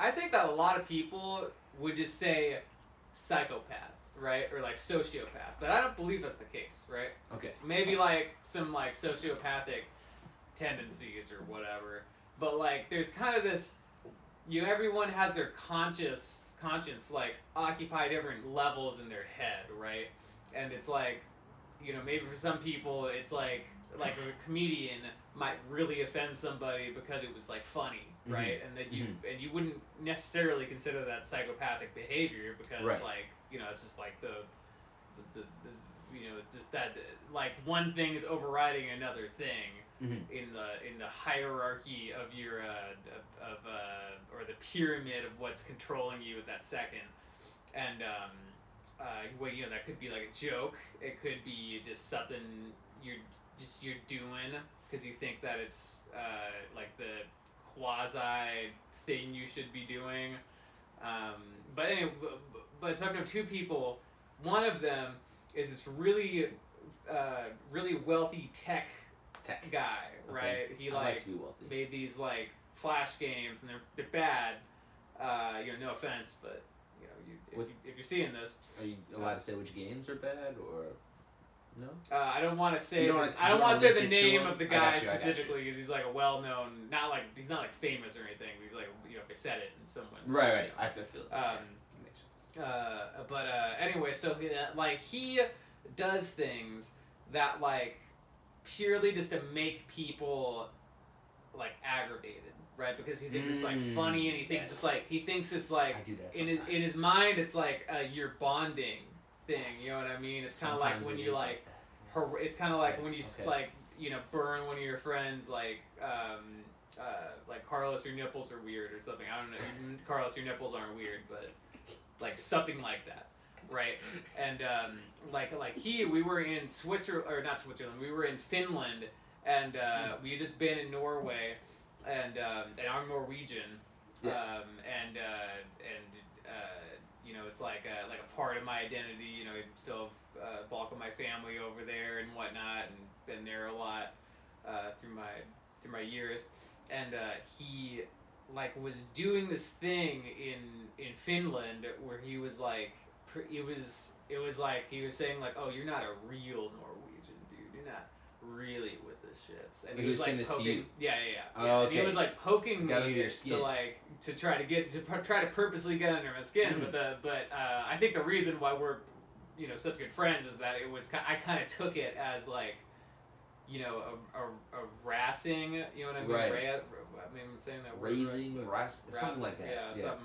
I think that a lot of people would just say psychopath, right, or like sociopath, but I don't believe that's the case, right? Okay. Maybe like some like sociopathic tendencies or whatever, but like there's kind of this, everyone has their conscience like occupy different levels in their head, right? And it's like, maybe for some people it's like a comedian might really offend somebody because it was like funny, right? And that you wouldn't necessarily consider that psychopathic behavior because like it's just like the it's just that like one thing is overriding another thing in the hierarchy of your or the pyramid of what's controlling you at that second. And that could be like a joke. It could be just something you're doing because you think that it's like the quasi thing you should be doing. But anyway, so I've known two people. One of them is this really wealthy tech guy, right? Okay. He like to be wealthy. made these like flash games, and they're bad. No offense, but if you're seeing this, are you allowed to say which games are bad or no? I don't want to say. I don't want to say the name of the guy specifically because he's like a well-known, he's not like famous or anything. He's like if I said it and someone. Right. I feel it. But anyway, so he does things that like purely just to make people like aggravated, right? Because he thinks it's like funny, and he thinks it's like I do that sometimes. in his mind it's like your bonding thing. You know what I mean? It's kind of like when you like it's kind of like when you like burn one of your friends like Carlos, your nipples are weird or something. I don't know. Carlos, your nipples aren't weird, but like something like that, right? And we were in Switzerland, or not Switzerland, we were in Finland, and we had just been in Norway, and I'm Norwegian, yes. It's like a part of my identity. I still have bulk of my family over there and whatnot, and been there a lot through my years, and he was doing this thing in Finland where he was like, it was like he was saying like, oh, you're not a real Norwegian dude, you're not really with the shits, and he was like saying poking, this to you. yeah. Oh, okay. And he was like poking Got me under your skin. to try to purposely get under my skin, but I think the reason why we're such good friends is that I kind of took it as like a rassing, you know what I mean? Right. I'm saying that word. Raising, something like that. Yeah,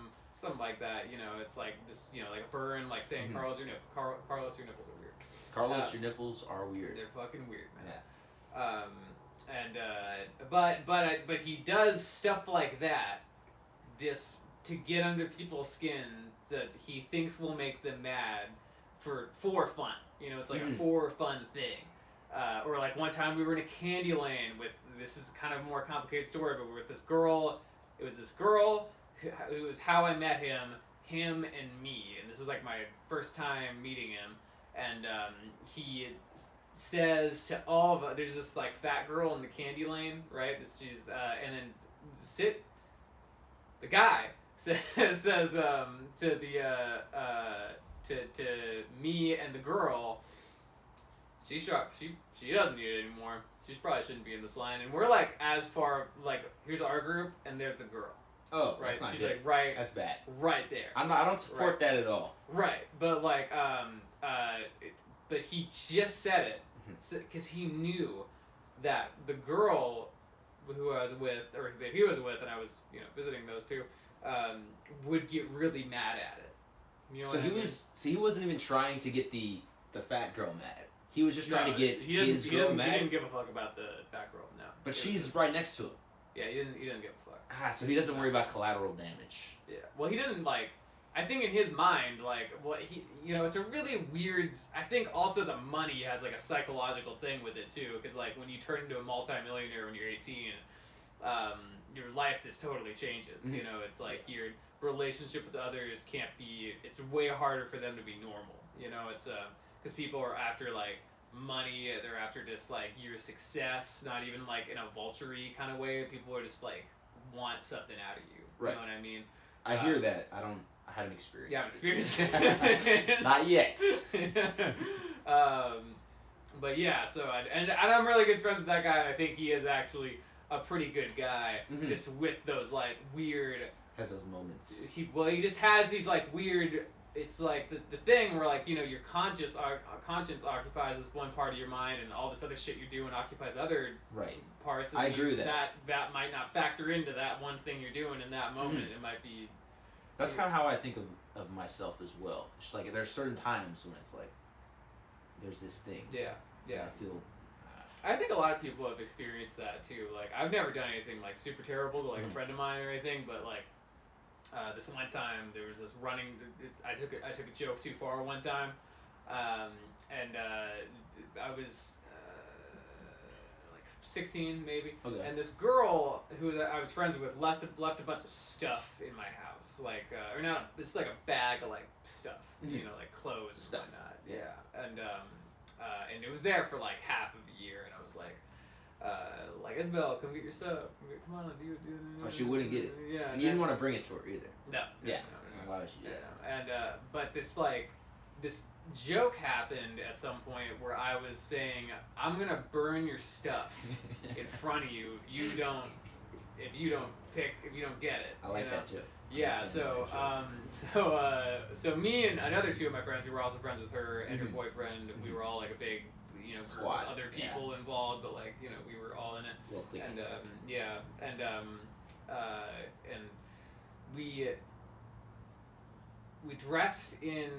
something like that. It's like this, like a burn, like saying Carlos, your nipples are weird. Carlos, your nipples are weird. They're fucking weird, man. Yeah. But he does stuff like that, just to get under people's skin that he thinks will make them mad for fun. It's like a for fun thing. Or like one time we were in a candy lane with, this is kind of a more complicated story, but we were with this girl. It was this girl who was how I met him and me, and this is like my first time meeting him, and he says to all of us, there's this like fat girl in the candy lane, right? She's and then the guy says to me and the girl, she doesn't need it anymore. She probably shouldn't be in this line. And we're like as far, like, here's our group and there's the girl. Oh, right. That's not She's good. like right. That's bad. Right there. I don't support that at all. Right, but like but he just said it because he knew that the girl who I was with, or that he was with, and I was visiting those two, would get really mad at it. So he wasn't even trying to get the fat girl mad. He was just trying to get his girl mad. He didn't give a fuck about the fat girl, no. But she's right next to him. Yeah, he didn't give a fuck. So he doesn't worry about collateral damage. Yeah, well, he doesn't like. I think in his mind, like, what he, it's a really weird. I think also the money has like a psychological thing with it too, because like when you turn into a multimillionaire when you're 18, your life just totally changes. It's like your relationship with others can't be. It's way harder for them to be normal. It's because people are after like money, they're after just like your success, not even like in a vulture-y kind of way. People are just like want something out of you. Right. You know what I mean? I hear that. I haven't experienced. Yeah, I've experienced it. Not yet. But yeah, so and I'm really good friends with that guy, and I think he is actually a pretty good guy, just with those like weird. Has those moments. He just has these like weird. It's like the thing where like your conscience occupies this one part of your mind, and all this other shit you're doing occupies other parts. And I agree with that. That might not factor into that one thing you're doing in that moment. It might be. That's kind of how I think of myself as well. Just like there's certain times when it's like there's this thing. Yeah. I feel. I think a lot of people have experienced that too. Like I've never done anything like super terrible to like a friend of mine or anything, but like. This one time there was this running. I took a joke too far one time, and I was like 16 maybe, and this girl who I was friends with left a bunch of stuff in my house, like or not, it's like a bag of like stuff, like clothes and stuff. Whatnot. Yeah, and it was there for like half of a year, and I was like Isabel, come get your stuff. Come on, do it. Oh, she wouldn't get it. Yeah, and you didn't want to bring it to her either. No. Yeah. No. Why would she do that? And but this joke happened at some point where I was saying, I'm gonna burn your stuff in front of you if you don't get it. I like that joke. Yeah. So me and another two of my friends who were also friends with her and her boyfriend, we were all like a big. Squad. Other people involved, but like we were all in it. Well, and and we dressed in,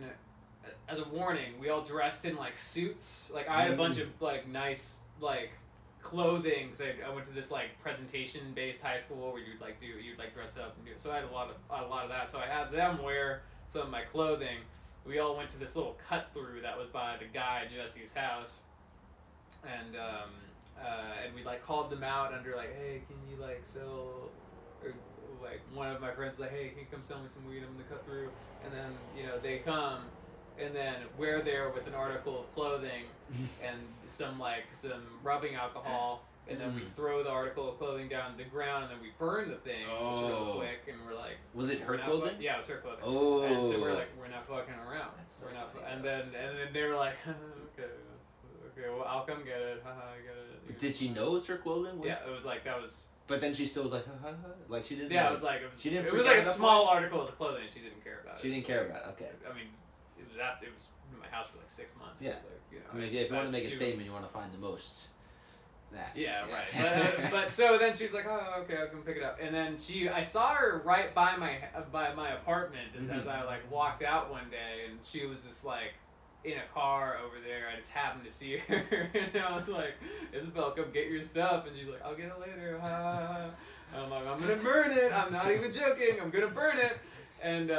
as a warning, we all dressed in like suits. Like I had a bunch of like nice like clothing because I went to this like presentation based high school where you'd like dress up and do. So I had a lot of that. So I had them wear some of my clothing. We all went to this little cut through that was by the guy at Jesse's house. And we like called them out under like, hey, can you like sell, or like one of my friends was like, hey, can you come sell me some weed? I'm gonna cut through. And then they come, and then we're there with an article of clothing and some rubbing alcohol, and then we throw the article of clothing down to the ground, and then we burn the thing just real quick, and we're like, was it her clothing? Yeah, it was her clothing. Oh. And so we're like, we're not fucking around. That's so we're not. funny, And then they were like, okay. Okay, well, I'll come get it. Haha, I get it. But did she know it was her clothing? Yeah, it was like that was. But then she still was like, like she didn't. Yeah, it was like she didn't. It was like a small article of clothing. She didn't care about it. She didn't care about it. Okay. I mean, it was in my house for like 6 months. Yeah. Like, I mean, if you want to make a statement, you want to find the most. That. Yeah, right. But so then she was like, oh, okay, I'll come pick it up. And then I saw her right by my apartment just as I like walked out one day, and she was just like. In a car over there, I just happened to see her, and I was like, Isabel, come get your stuff, and she's like, I'll get it later, and I'm like, I'm gonna burn it, I'm not even joking, I'm gonna burn it, and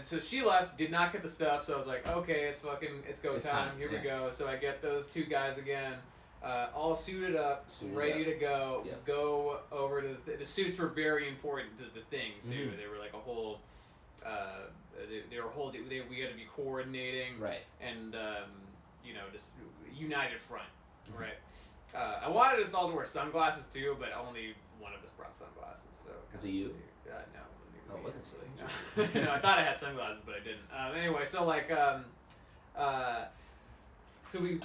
so she left, did not get the stuff, so I was like, okay, it's go time, here we go, so I get those two guys again, all suited up, ready to go, go over to the suits were very important to the thing, too, they were like a whole, they were holding. We had to be coordinating, right? And just united front, right? I wanted us all to wear sunglasses too, but only one of us brought sunglasses. So was it you? No. Oh, it wasn't actually. No, I thought I had sunglasses, but I didn't. Anyway, so like, so we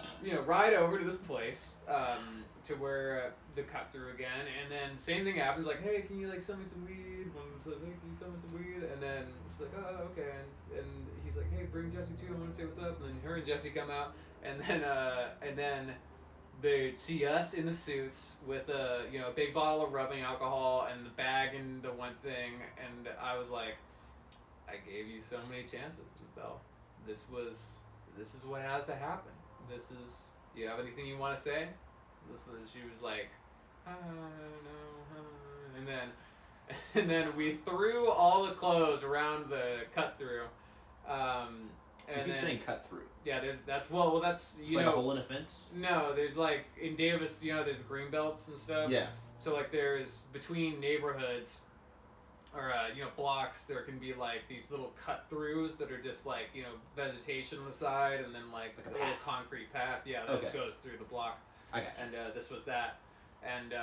ride over to this place to where the cut through again, and then same thing happens. Like, hey, can you like sell me some weed? One of them says, hey, can you sell me some weed? And then she's like, oh, okay. And he's like, hey, bring Jesse too. I want to say what's up. And then her and Jesse come out, and then they see us in the suits with a big bottle of rubbing alcohol and the bag and the one thing. And I was like, I gave you so many chances, Belle. This is what has to happen. Do you have anything you want to say? She was like, no, and then we threw all the clothes around the cut through. You keep saying cut through. Yeah, that's it's like a hole in a fence. No, there's like in Davis, there's green belts and stuff. Yeah. So like there's between neighborhoods. Or blocks, there can be like these little cut throughs that are just like vegetation on the side, and then like a little concrete path. Yeah, that just goes through the block. I got you. And this was that, and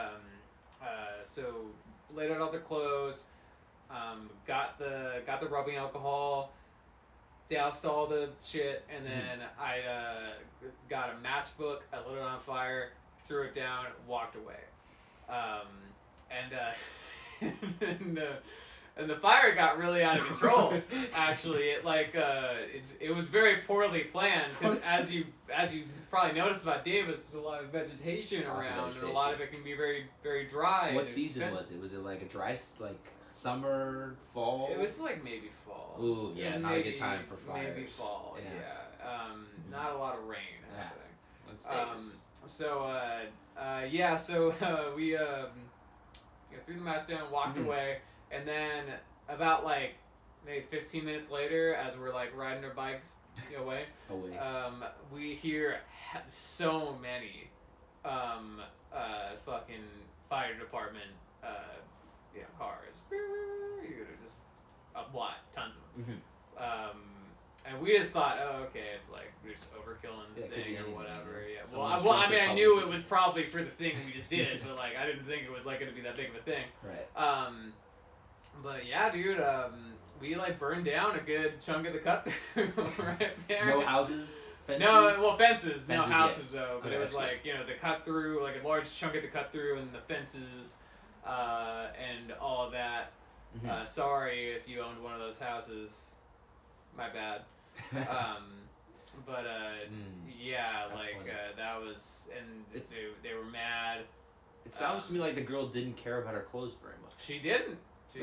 so laid out all the clothes. got the rubbing alcohol, doused all the shit, and then I got a matchbook. I lit it on fire, threw it down, walked away, and the fire got really out of control. Actually, it was very poorly planned because as you probably noticed about Davis, there's a lot of vegetation around, and a lot of it can be very very dry. What season was it? Was it like a dry summer, fall? It was like maybe fall. Ooh, yeah, not a good time for fires. Maybe fall, yeah. Not a lot of rain happening. Let's Vegas. We threw the match down, walked away, and then about like maybe 15 minutes later, as we're like riding our bikes away, we hear so many fucking fire department cars. Just a lot, tons of them. And we just thought, oh, okay, it's like we're just overkilling the thing or whatever. Yeah. Well, I mean, I knew it was probably for the thing we just did, but like I didn't think it was like going to be that big of a thing. Right. But yeah, dude, we like burned down a good chunk of the cut through right there. No houses, fences. No, well, fences, no houses yes. though. But okay, it was like the cut through, like a large chunk of the cut through, and the fences, and all of that. Sorry if you owned one of those houses. My bad. Yeah, that was, and they were mad. It sounds to me like the girl didn't care about her clothes very much. She didn't.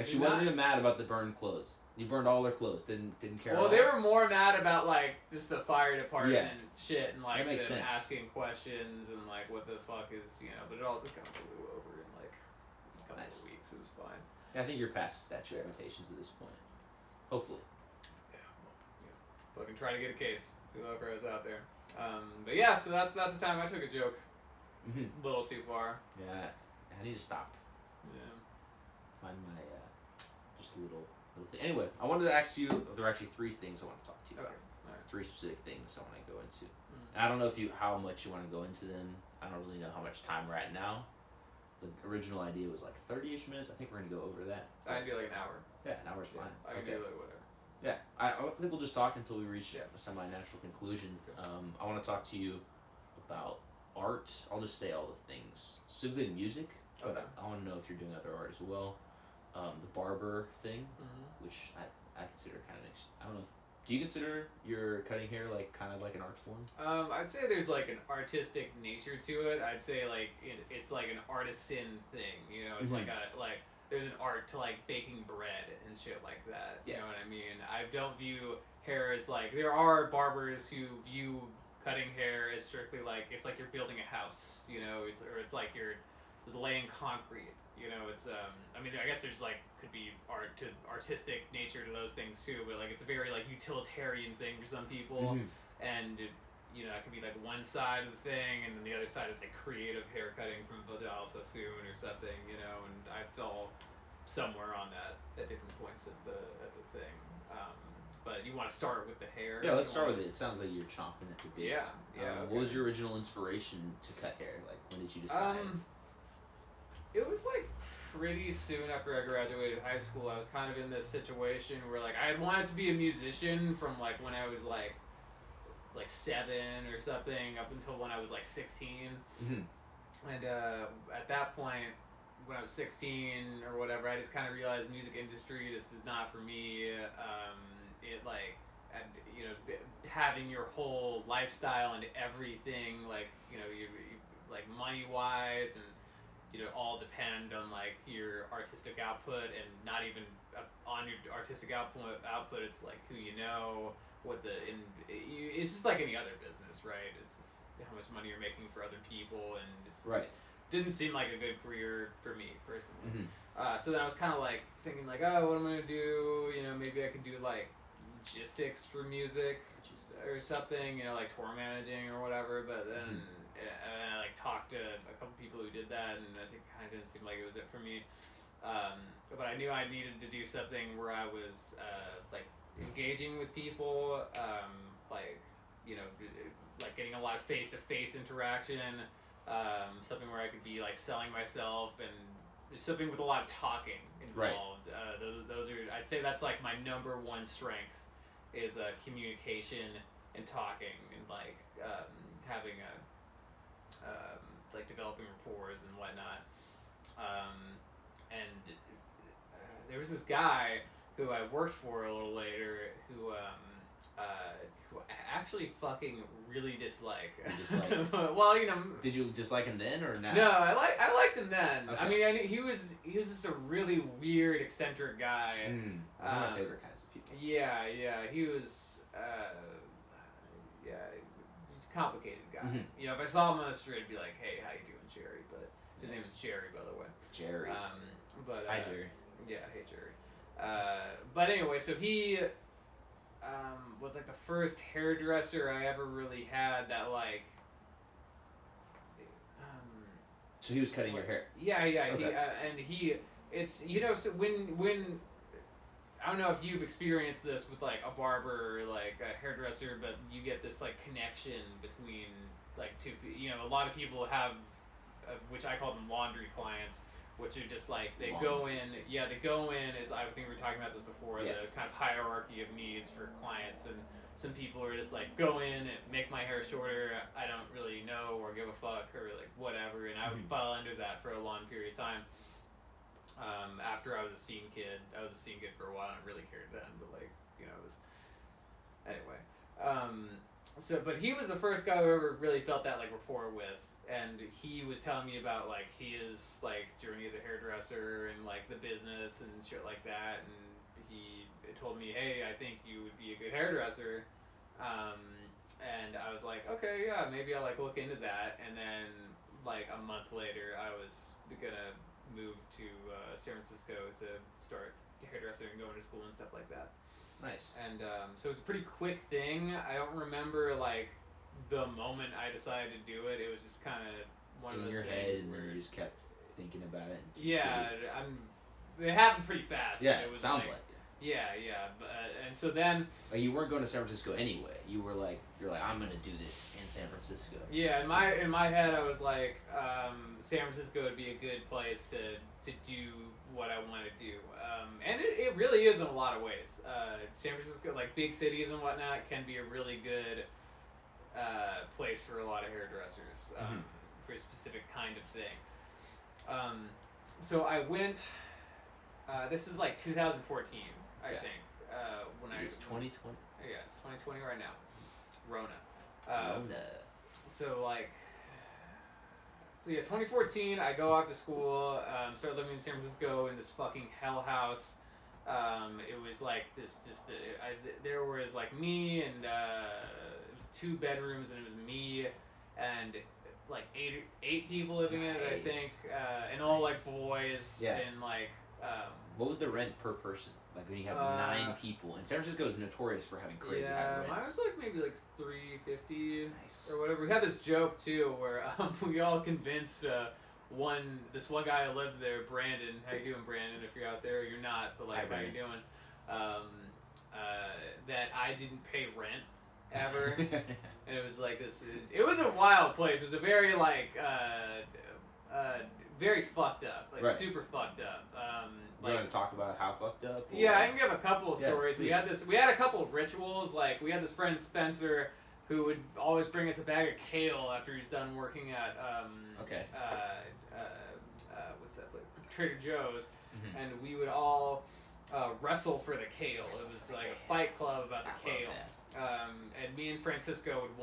She wasn't even mad about the burned clothes. You burned all her clothes. Didn't care. Well, they were more mad about like just the fire department shit and like them sense. asking questions and like what the fuck is but it all just kind of blew over in like a couple of weeks. It was fine. Yeah, I think you're past statute of limitations at this point. Hopefully. Fucking try to get a case. Whoever is out there. But yeah, so that's the time I took a joke. A little too far. Yeah, I need to stop. Yeah. Find my just a little thing. Anyway, I wanted to ask you. There are actually 3 things I want to talk to you about. Alright. 3 specific things I want to go into. And I don't know how much you want to go into them. I don't really know how much time we're at now. The original idea was like 30-ish minutes. I think we're gonna go over that. I'd be like an hour. Yeah, an hour's fine. I can do like whatever. Yeah, I think we'll just talk until we reach a semi-natural conclusion. Okay. I want to talk to you about art. I'll just say all the things, specifically music. But I want to know if you're doing other art as well. The Barber thing, which I consider kind of. I don't know. Do you consider your cutting hair like kind of like an art form? I'd say there's like an artistic nature to it. I'd say like it's like an artisan thing. It's like there's an art to like baking bread and shit like that. You know what I mean? I don't view hair as like, there are barbers who view cutting hair as strictly like, it's like you're building a house, it's like you're laying concrete, it's I mean, I guess there's like could be artistic nature to those things too, but like it's a very like utilitarian thing for some people, and it could be like one side of the thing, and then the other side is like creative hair cutting from Vidal Sassoon or something, and I fell somewhere on that at different points at the thing. But you want to start with the hair? Yeah, let's start with it. It sounds like you're chomping at the bit. Yeah. Okay. What was your original inspiration to cut hair? Like, when did you decide? It was like pretty soon after I graduated high school. I was kind of in this situation where like I had wanted to be a musician from like when I was like 7 or something up until when I was like 16. And at that point, when I was 16 or whatever, I just kind of realized music industry, this is not for me. Having your whole lifestyle and everything, you like money wise and all depend on like your artistic output, and not even on your artistic output it's like who it's just like any other business, right? It's just how much money you're making for other people, and it's just, didn't seem like a good career for me personally. So then I was kind of like thinking like, oh, what am I gonna do? Maybe I could do like logistics for music or something, like tour managing or whatever. But then I like talked to a couple people who did that, and it kind of didn't seem like it was it for me. But I knew I needed to do something where I was like engaging with people, like getting a lot of face-to-face interaction, something where I could be like selling myself, and something with a lot of talking involved. Those I'd say that's like my number one strength is communication and talking and like having like developing rapport and whatnot. And there was this guy who I worked for a little later who I actually fucking really dislike. You dislike him? Well, you know. Did you dislike him then or now? No, I liked him then. Okay. I mean, he was just a really weird, eccentric guy. Those are my favorite kinds of people. Yeah, he was. He's a complicated guy. Mm-hmm. You know, if I saw him on the street, I'd be like, "Hey, how you doing, Jerry?" But his name is Jerry, by the way. Jerry. Hi, Jerry. Yeah, hey, Jerry. But anyway, so he was like the first hairdresser I ever really had that like. So he was cutting your hair. Yeah. Okay. It's so when I don't know if you've experienced this with like a barber or like a hairdresser, but you get this like connection between like two. You know, a lot of people have, which I call them laundry clients, which are just like they go in. Yeah, they go in. It's I think we were talking about this before. Yes. The kind of hierarchy of needs for clients, and some people are just like go in and make my hair shorter. I don't really know or give a fuck or like whatever, and I would fall under that for a long period of time. After I was a scene kid, for a while and I really cared then, but like, you know, it was, anyway. But he was the first guy who ever really felt that like rapport with, and he was telling me about like his like journey as a hairdresser and like the business and shit like that, and he told me, hey, I think you would be a good hairdresser, and I was like, okay, yeah, maybe I'll like look into that, and then like a month later, I was gonna moved to San Francisco to start hairdressing and going to school and stuff like that. Nice. And so it was a pretty quick thing. I don't remember like the moment I decided to do it. It was just kind of one of those in your things head, and where then you just kept thinking about it. And just yeah, did it. it happened pretty fast. Yeah, it was sounds like. Yeah, but, and so then. Like you weren't going to San Francisco anyway. You're like, I'm gonna do this in San Francisco. Yeah, in my head, I was like, San Francisco would be a good place to do what I want to do, and it really is in a lot of ways. San Francisco, like big cities and whatnot, can be a really good place for a lot of hairdressers for a specific kind of thing. So I went. This is like 2014, I think. When it's 2020. Yeah, it's 2020 right now. Rona. So like. So yeah, 2014. I go off to school. Start living in San Francisco in this fucking hell house. It was like this. There was like me and it was 2 bedrooms and it was me and like eight people living in it. I think, and all like boys and like. What was the rent per person? Like when you have 9 people, and San Francisco is notorious for having crazy high rents. Mine was like maybe like $350 nice. or whatever. We had this joke too where we all convinced this one guy who lived there, Brandon. How you doing, Brandon? If you're out there, you're not, but like how you doing? That I didn't pay rent ever, and it was like this. It was a wild place. It was a very like. Very fucked up, like super fucked up. You want to talk about how fucked up? Or? Yeah, I can give a couple of stories. Please. We had a couple of rituals. Like we had this friend Spencer, who would always bring us a bag of kale after he's done working at what's that place? Trader Joe's, and we would all wrestle for the kale. It was like a fight club about the kale. And me and Francisco would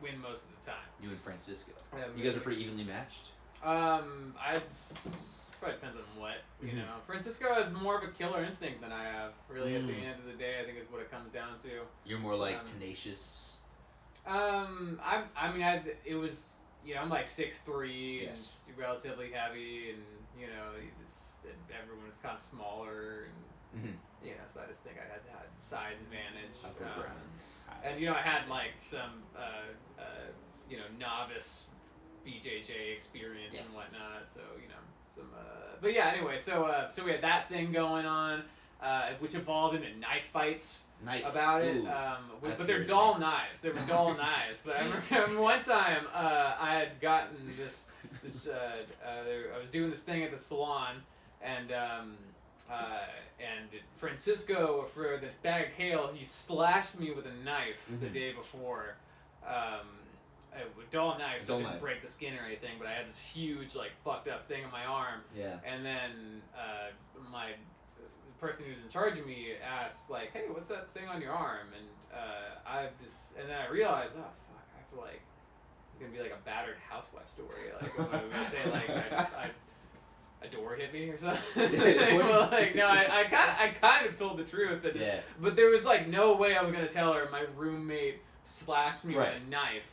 win most of the time. You and Francisco. You guys are pretty evenly matched. Probably depends on what, you know. Francisco has more of a killer instinct than I have. Really, at the end of the day, I think is what it comes down to. You're more like tenacious. It was, you know, I'm like 6'3" and relatively heavy, and you know, everyone was kind of smaller, and you know, so I just think I had size advantage. And you know, I had like some, you know, novice BJJ experience and whatnot, so you know some. But yeah, anyway, so we had that thing going on, which evolved into knife fights about it. But they're dull knives. They were dull knives. But I remember one time I had gotten this. I was doing this thing at the salon, and Francisco, for the bag of kale, he slashed me with a knife the day before. A dull knife, so it didn't break the skin or anything, but I had this huge, like, fucked up thing on my arm. Yeah. And then the person who's in charge of me asked, like, hey, what's that thing on your arm? And and then I realized, oh, fuck, I have to, like, it's going to be like a battered housewife story. Like, what am I going to say? Like, a door hit me or something? Well, like, no, I kind of told the truth. But there was, like, no way I was going to tell her my roommate slashed me with a knife.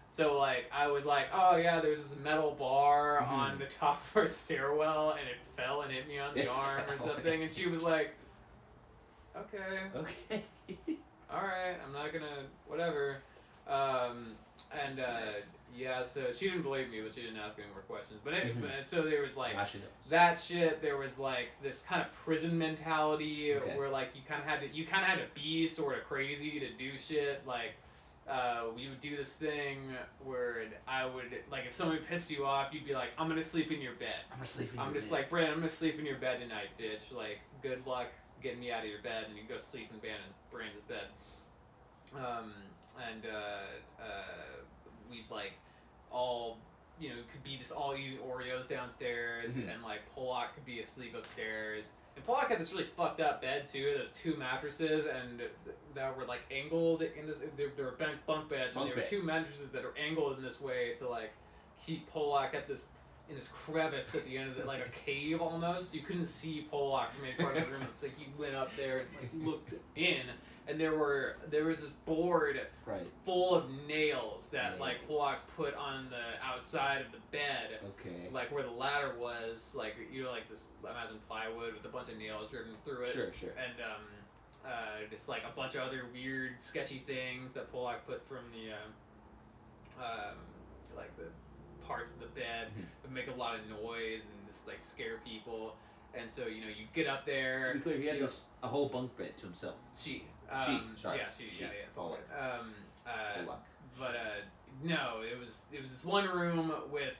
So, like, I was like, oh, yeah, there's this metal bar on the top of our stairwell, and it fell and hit me on the arm or something. And she was like, okay. All right, I'm not going to, whatever. Yeah, so she didn't believe me, but she didn't ask any more questions. But anyway, so there was, like, that shit. There was, like, this kind of prison mentality where, like, you kind of had to be sort of crazy to do shit. Like, we would do this thing where I would, like, if somebody pissed you off, you'd be like, I'm gonna sleep in your bed. I'm just like, Brandon, I'm gonna sleep in your bed tonight, bitch. Like, good luck getting me out of your bed, and you go sleep in Brandon's bed. We'd, like, all, you know, could be just all eating Oreos downstairs, and, like, Polak could be asleep upstairs. And Polak had this really fucked up bed, too. There's 2 mattresses, and that were, like, angled in this, there were bunk beds, and there were 2 mattresses that are angled in this way to, like, keep Polak in this crevice at the end of it, like a cave almost. You couldn't see Polak from any part of the room. It's like you went up there and, like, looked in, and there was this board full of nails that like Polak put on the outside of the bed, like where the ladder was, like, you know, like this, imagine plywood with a bunch of nails driven through it. Sure. And just like a bunch of other weird, sketchy things that Polak put from the like the parts of the bed that make a lot of noise and just like scare people. And so, you know, you get up there. To be clear, he had a whole bunk bed to himself. She. Sorry. Yeah, she. Yeah, it's all right. But no, it was this one room with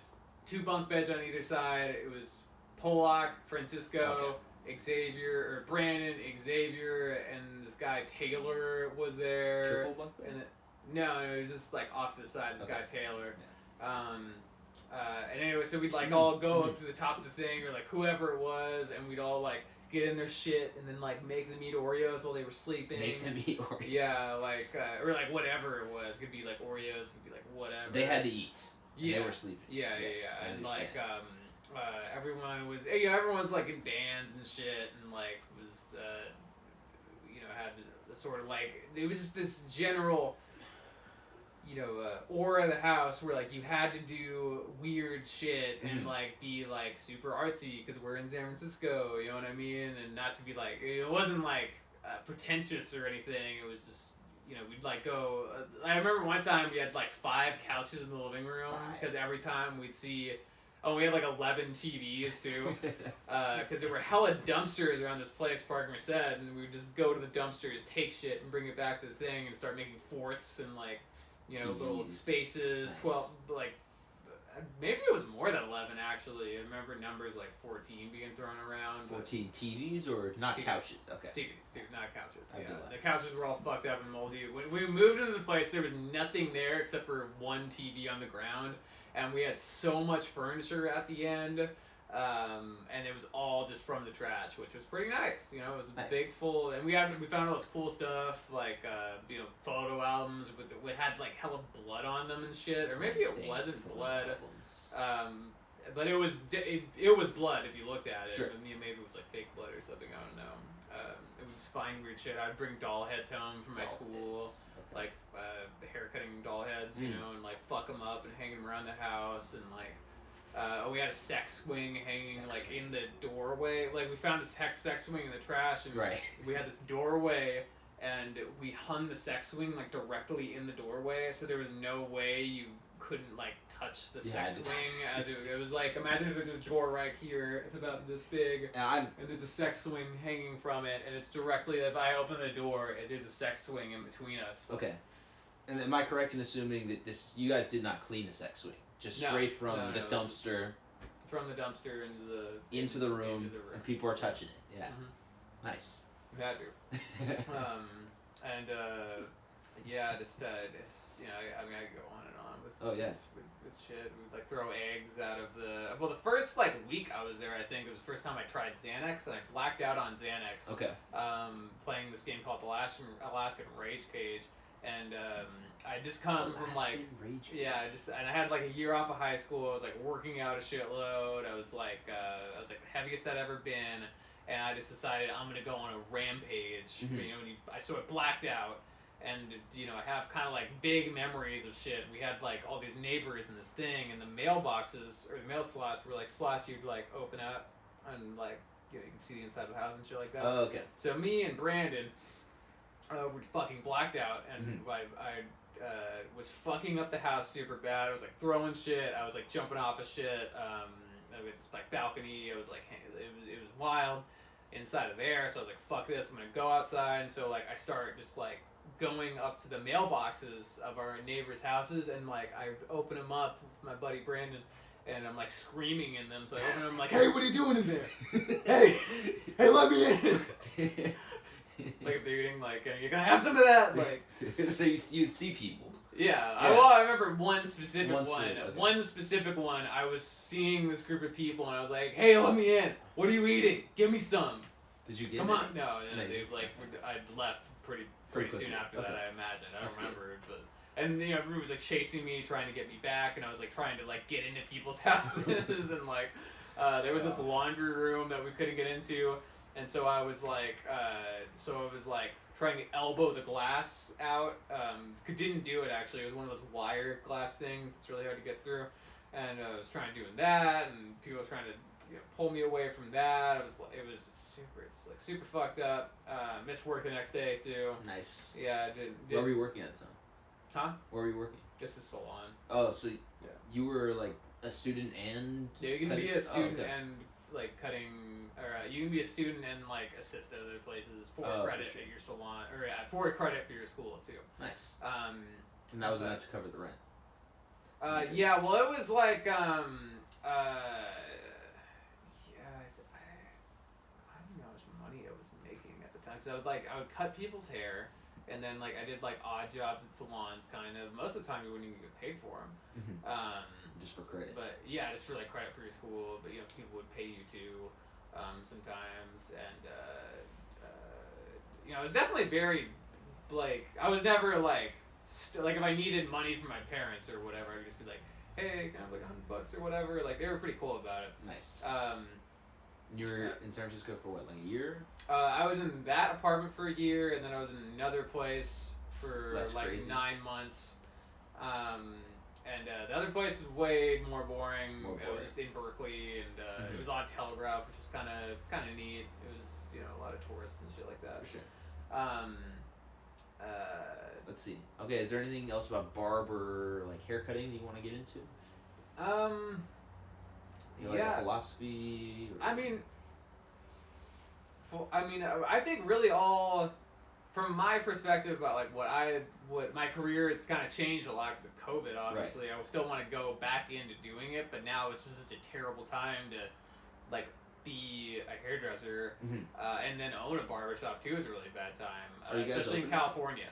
2 bunk beds on either side. It was Polak, Francisco, Xavier, or Brandon, Xavier, and this guy Taylor was there. Triple bunk bed? And no, it was just like off to the side. This guy Taylor. Yeah. And anyway, so we'd like all go up to the top of the thing, or like whoever it was, and we'd all like get in their shit and then like make them eat Oreos while they were sleeping. Make them eat Oreos. Yeah, like or like whatever it was. It could be like Oreos. It could be like whatever. They had to eat. Yeah. They were sleeping. Yeah, yes, yeah. And like everyone was like in bands and shit, and like was you know, had the sort of like, it was just this general, you know, aura of the house where like you had to do weird shit and like be like super artsy because we're in San Francisco, you know what I mean, and not to be like, it wasn't like pretentious or anything. It was just, you know, we'd like go. I remember one time we had like 5 couches in the living room because every time we'd see. Oh, we had like 11 TVs too, because there were hella dumpsters around this place, Park and Rustad, and we would just go to the dumpsters, take shit, and bring it back to the thing, and start making forts and like, you know, TVs. Little spaces. Nice. 12, like maybe it was more than 11 actually. I remember numbers like 14 being thrown around. 14 TVs or not TVs. Couches? Okay. TVs, too, not couches. Yeah, the couches were all fucked up and moldy. When we moved into the place, there was nothing there except for 1 TV on the ground. And we had so much furniture at the end, and it was all just from the trash, which was pretty nice. You know, it was a big full, and we found all this cool stuff like you know, photo albums with had like hella blood on them and shit, or maybe it wasn't blood, but it was blood if you looked at it. Sure. I mean, maybe it was like fake blood or something. I don't know. It was finding weird shit. I'd bring doll heads home from my school. Like haircutting doll heads, you know, and like fuck them up and hang them around the house, and like we had a sex swing hanging in the doorway. Like we found this sex swing in the trash, and we had this doorway, and we hung the sex swing like directly in the doorway, so there was no way you couldn't like touch the sex swing. It was like, imagine if there's this door right here, it's about this big, and there's a sex swing hanging from it, and it's directly, if I open the door, there's a sex swing in between us. Okay. And am I correct in assuming that you guys did not clean the sex swing? Just straight from the dumpster? From the dumpster into the room, and people are touching it. Yeah. Mm-hmm. Nice. Had to. And yeah, just you know, I mean, I could go on and on with with shit. We'd like throw eggs out of the the first like week I was there. I think it was the first time I tried Xanax, and I blacked out on Xanax. Okay. Playing this game called the Alaskan Rage Cage, and I just come from like and I had like a year off of high school. I was like working out a shitload. I was like the heaviest I'd ever been. And I just decided I'm gonna go on a rampage. Mm-hmm. You know, I sort of blacked out, and you know, I have kind of like vague memories of shit. We had like all these neighbors in this thing, and the mailboxes or the mail slots were like slots you'd like open up, and like you know, you can see the inside of the house and shit like that. Oh, okay. So me and Brandon, were fucking blacked out, and I was fucking up the house super bad. I was like throwing shit. I was like jumping off of shit. With this like balcony, I was like it was wild inside of there. So I was like, fuck this, I'm gonna go outside. And so like I start just like going up to the mailboxes of our neighbors' houses, and like I open them up with my buddy Brandon, and I'm like screaming in them. So I open them like, hey, what are you doing in there? hey, let me in. Like if they're eating like, you're gonna have some of that. Like so you'd see people. Yeah. Yeah. I remember one specific one. Okay. One specific one. I was seeing this group of people, and I was like, "Hey, let me in. What are you eating? Give me some." Did you get? Come on. No. No. They like I left pretty soon after that. I imagine. I don't remember, but and you know everyone was like chasing me, trying to get me back, and I was like trying to like get into people's houses, and like there was this laundry room that we couldn't get into, and so I was like trying to elbow the glass out. Didn't do it actually. It was one of those wire glass things that's really hard to get through. And I was trying doing that, and people were trying to pull me away from that. It was super fucked up. Missed work the next day too. Nice. Yeah, I did. Where were you working at the time? Huh? Where were you working? Just a salon. Oh, so you were like a student and you can be a student and like cutting, or you can be a student and like assist at other places for credit at your salon, or for credit for your school too. Nice. And that was enough to cover the rent. Yeah. Well, it was like I don't know how much money I was making at the time, because I would cut people's hair, and then like I did like odd jobs at salons, kind of. Most of the time, you wouldn't even get paid for them. Just for credit. But yeah, just for like credit for your school. But you know, people would pay you too, sometimes, and you know, it was definitely very like I was never like like if I needed money from my parents or whatever, I would just be like, hey, can I have like $100 or whatever. Like they were pretty cool about it. Nice. You were in San Francisco for what, like a year? I was in that apartment for a year, and then I was in another place for That's like crazy. 9 months. And the other place was way more boring. It was just in Berkeley, and it was on Telegraph, which was kind of neat. It was, you know, a lot of tourists and shit like that. For sure. Let's see. Okay, is there anything else about barber, like haircutting, that you want to get into? You know, like a philosophy? Or... I think really all, from my perspective about like what my career has kind of changed a lot because of COVID. Obviously, I still want to go back into doing it, but now it's just such a terrible time to like be a hairdresser and then own a barbershop too. Is a really bad time, especially in California.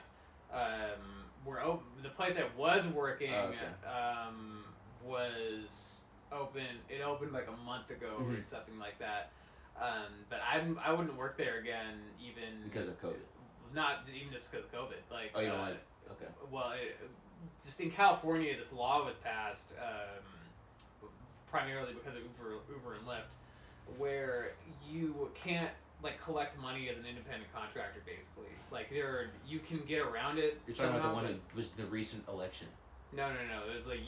The place I was working was open. It opened like a month ago or something like that. But I wouldn't work there again, even because of COVID. Not even just because of COVID. Like, you don't like? Okay. Well, just in California, this law was passed primarily because of Uber and Lyft, where you can't like collect money as an independent contractor. Basically, like you can get around it. You're talking about the one who was the recent election. No. It was like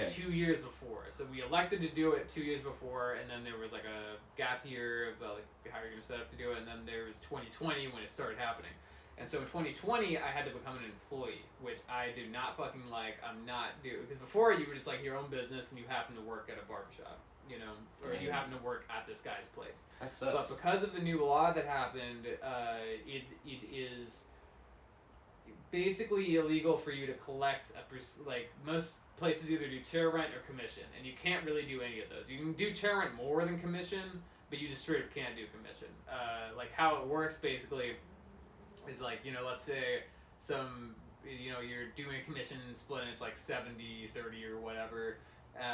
2 years before. So we elected to do it 2 years before, and then there was like a gap year about like how you're gonna set up to do it, and then there was 2020 when it started happening. And so in 2020, I had to become an employee, which I do not fucking like. I'm not because before you were just like your own business and you happen to work at a barbershop, you know, or you happen to work at this guy's place. That sucks. But because of the new law that happened, it is basically illegal for you to collect like most places either do chair rent or commission, and you can't really do any of those. You can do chair rent more than commission, but you just straight up can't do commission. Like how it works basically is like, you know, let's say you're doing a commission split and it's like 70-30 or whatever, you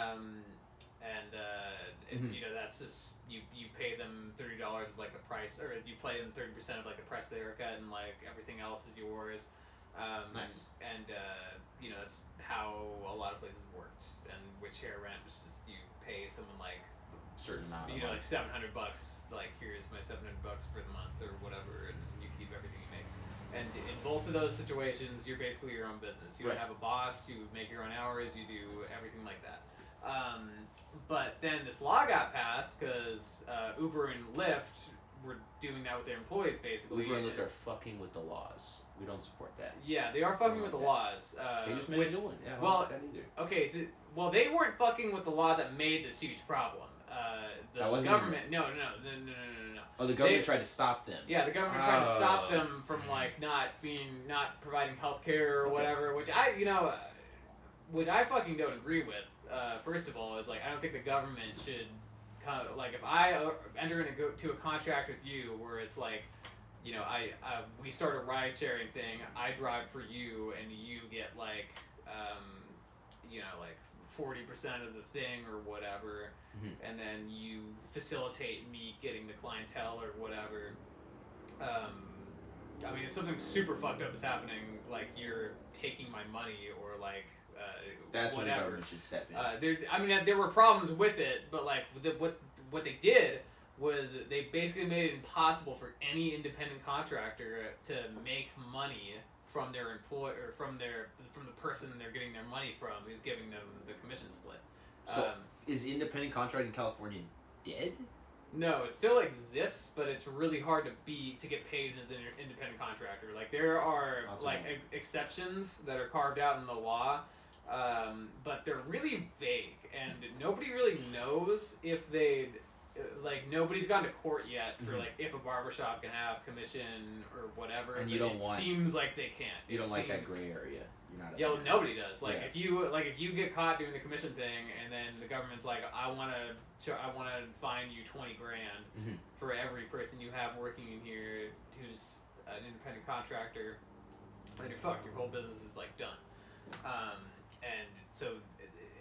know, that's just you pay them $30 of like the price, or you pay them 30% of like the price of the haircut, and like everything else is yours. Nice. And you know, that's how a lot of places worked. And which hair rent was just you pay someone like certain amount, you know, like $700. Like, here's my $700 for the month or whatever, and you keep everything you make. And in both of those situations, you're basically your own business. You don't have a boss. You make your own hours. You do everything like that. But then this law got passed because Uber and Lyft were doing that with their employees, basically. Uber and Lyft are fucking with the laws. We don't support that. Yeah, they are fucking with the laws. They just made a new one. Yeah, I don't like that either. Okay, so, well, they weren't fucking with the law that made this huge problem. The government, no. Oh, the government tried to stop them. Yeah, the government tried to stop them from like not providing health care or whatever, which I fucking don't agree with. First of all, is like, I don't think the government should kind of, like, if I enter into a contract with you where it's like, you know, we start a ride sharing thing, I drive for you and you get like, you know, like 40% of the thing or whatever, and then you facilitate me getting the clientele or whatever. I mean, if something super fucked up is happening, like you're taking my money or like that's whatever. When the government should step in. There were problems with it, but like what they did was they basically made it impossible for any independent contractor to make money from their employer, or from the person they're getting their money from, who's giving them the commission split. So is independent contracting in California dead? No, it still exists, but it's really hard to get paid as an independent contractor. Like, there are exceptions that are carved out in the law, but they're really vague, and nobody really knows if they'd nobody's gone to court yet for like if a barbershop can have commission or whatever. And you don't want. Seems like they can't. You don't like that gray area. You're not. Yeah, well, nobody does. Like, if you get caught doing the commission thing, and then the government's like, I want to fine you $20,000 for every person you have working in here who's an independent contractor, then you're fucked. Your whole business is like done.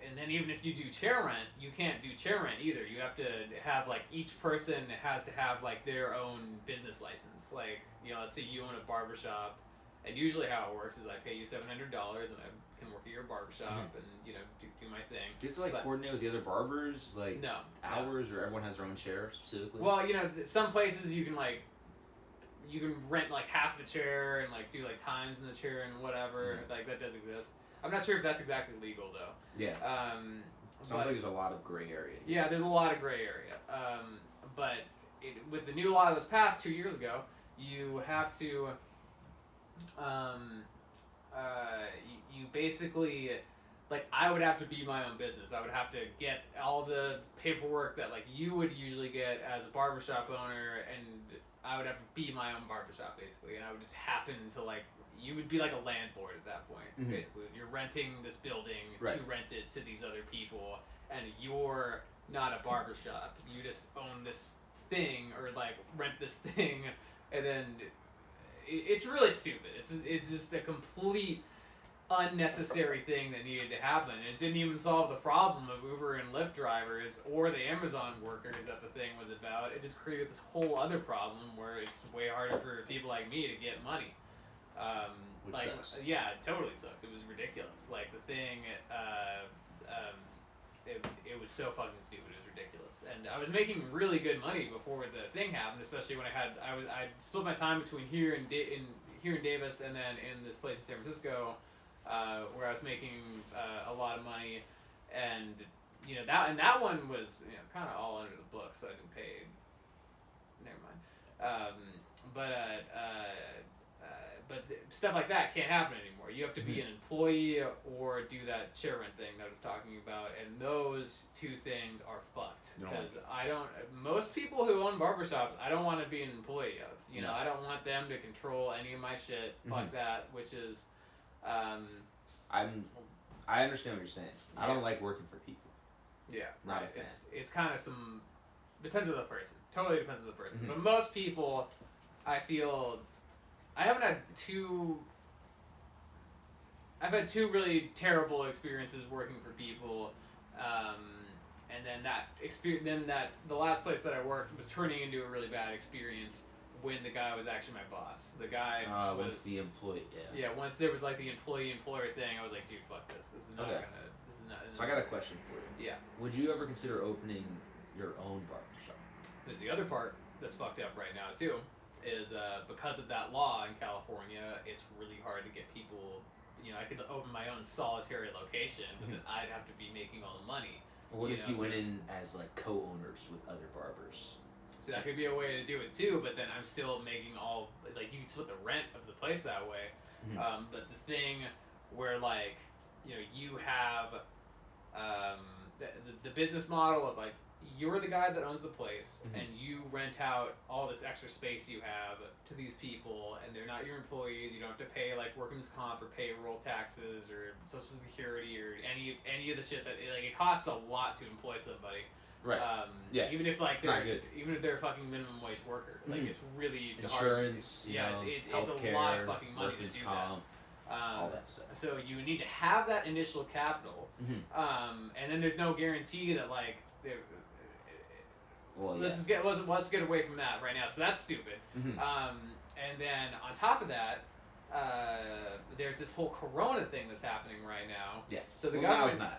And then even if you do chair rent, you can't do chair rent either. You have to have, like, each person has to have, like, their own business license. Like, you know, let's say you own a barbershop, and usually how it works is I pay you $700 and I can work at your barbershop and, you know, do my thing. Do you have to, coordinate with the other barbers, like, no, hours, or everyone has their own chair specifically? Well, you know, some places you can rent, like, half the chair and, like, do, like, times in the chair and whatever. Like, that does exist. I'm not sure if that's exactly legal, though. Yeah. Sounds like there's a lot of gray area. Yeah, there's a lot of gray area. But with the new law that was passed 2 years ago, you have to, you basically, like, I would have to be my own business. I would have to get all the paperwork that, like, you would usually get as a barbershop owner, and I would have to be my own barbershop, basically, and I would just happen to, like, you would be like a landlord at that point, basically. You're renting this building to rent it to these other people, and you're not a barbershop. You just own this thing, or like rent this thing, and then it's really stupid. It's just a complete unnecessary thing that needed to happen. It didn't even solve the problem of Uber and Lyft drivers or the Amazon workers that the thing was about. It just created this whole other problem where it's way harder for people like me to get money. Which sucks. Yeah, it totally sucks. It was ridiculous. Like, the thing, it was so fucking stupid. It was ridiculous. And I was making really good money before the thing happened, especially when I split my time between here in Davis and then in this place in San Francisco, where I was making a lot of money, and you know that one was, you know, kind of all under the book, so I didn't pay. Never mind. But stuff like that can't happen anymore. You have to be an employee or do that chair rent thing that I was talking about, and those two things are fucked. Because most people who own barbershops, I don't want to be an employee of. You know, I don't want them to control any of my shit like that, which is... I understand what you're saying. I don't like working for people. Yeah, Not a fan. It's kind of some depends on the person. Totally depends on the person. But most people, I feel, I've had two really terrible experiences working for people, and then the last place that I worked was turning into a really bad experience when the guy was actually my boss. The guy once the employee, once there was like the employee-employer thing, I was like, dude, fuck this. This is not gonna. This is not. So I got a question for you. Yeah. Would you ever consider opening your own barbershop? There's the other part that's fucked up right now too, is because of that law in California, it's really hard to get people. I could open my own solitary location, but then I'd have to be making all the money. What if you went in as like co-owners with other barbers? So that could be a way to do it too, but then I'm still making all, like, you can split the rent of the place that way. But the thing where, like, you have the business model of, like, you're the guy that owns the place, and you rent out all this extra space you have to these people, and they're not your employees. You don't have to pay, like, workman's comp or payroll taxes or Social Security or any of the shit that, like, it costs a lot to employ somebody. Right. Even if, like, even if they're a fucking minimum wage worker, like, it's really insurance, hard. It's a lot of fucking money to do comp, that. all that stuff. So you need to have that initial capital, and then there's no guarantee that, like, let's get away from that right now. So that's stupid. And then on top of that, there's this whole Corona thing that's happening right now. Yes. So the government,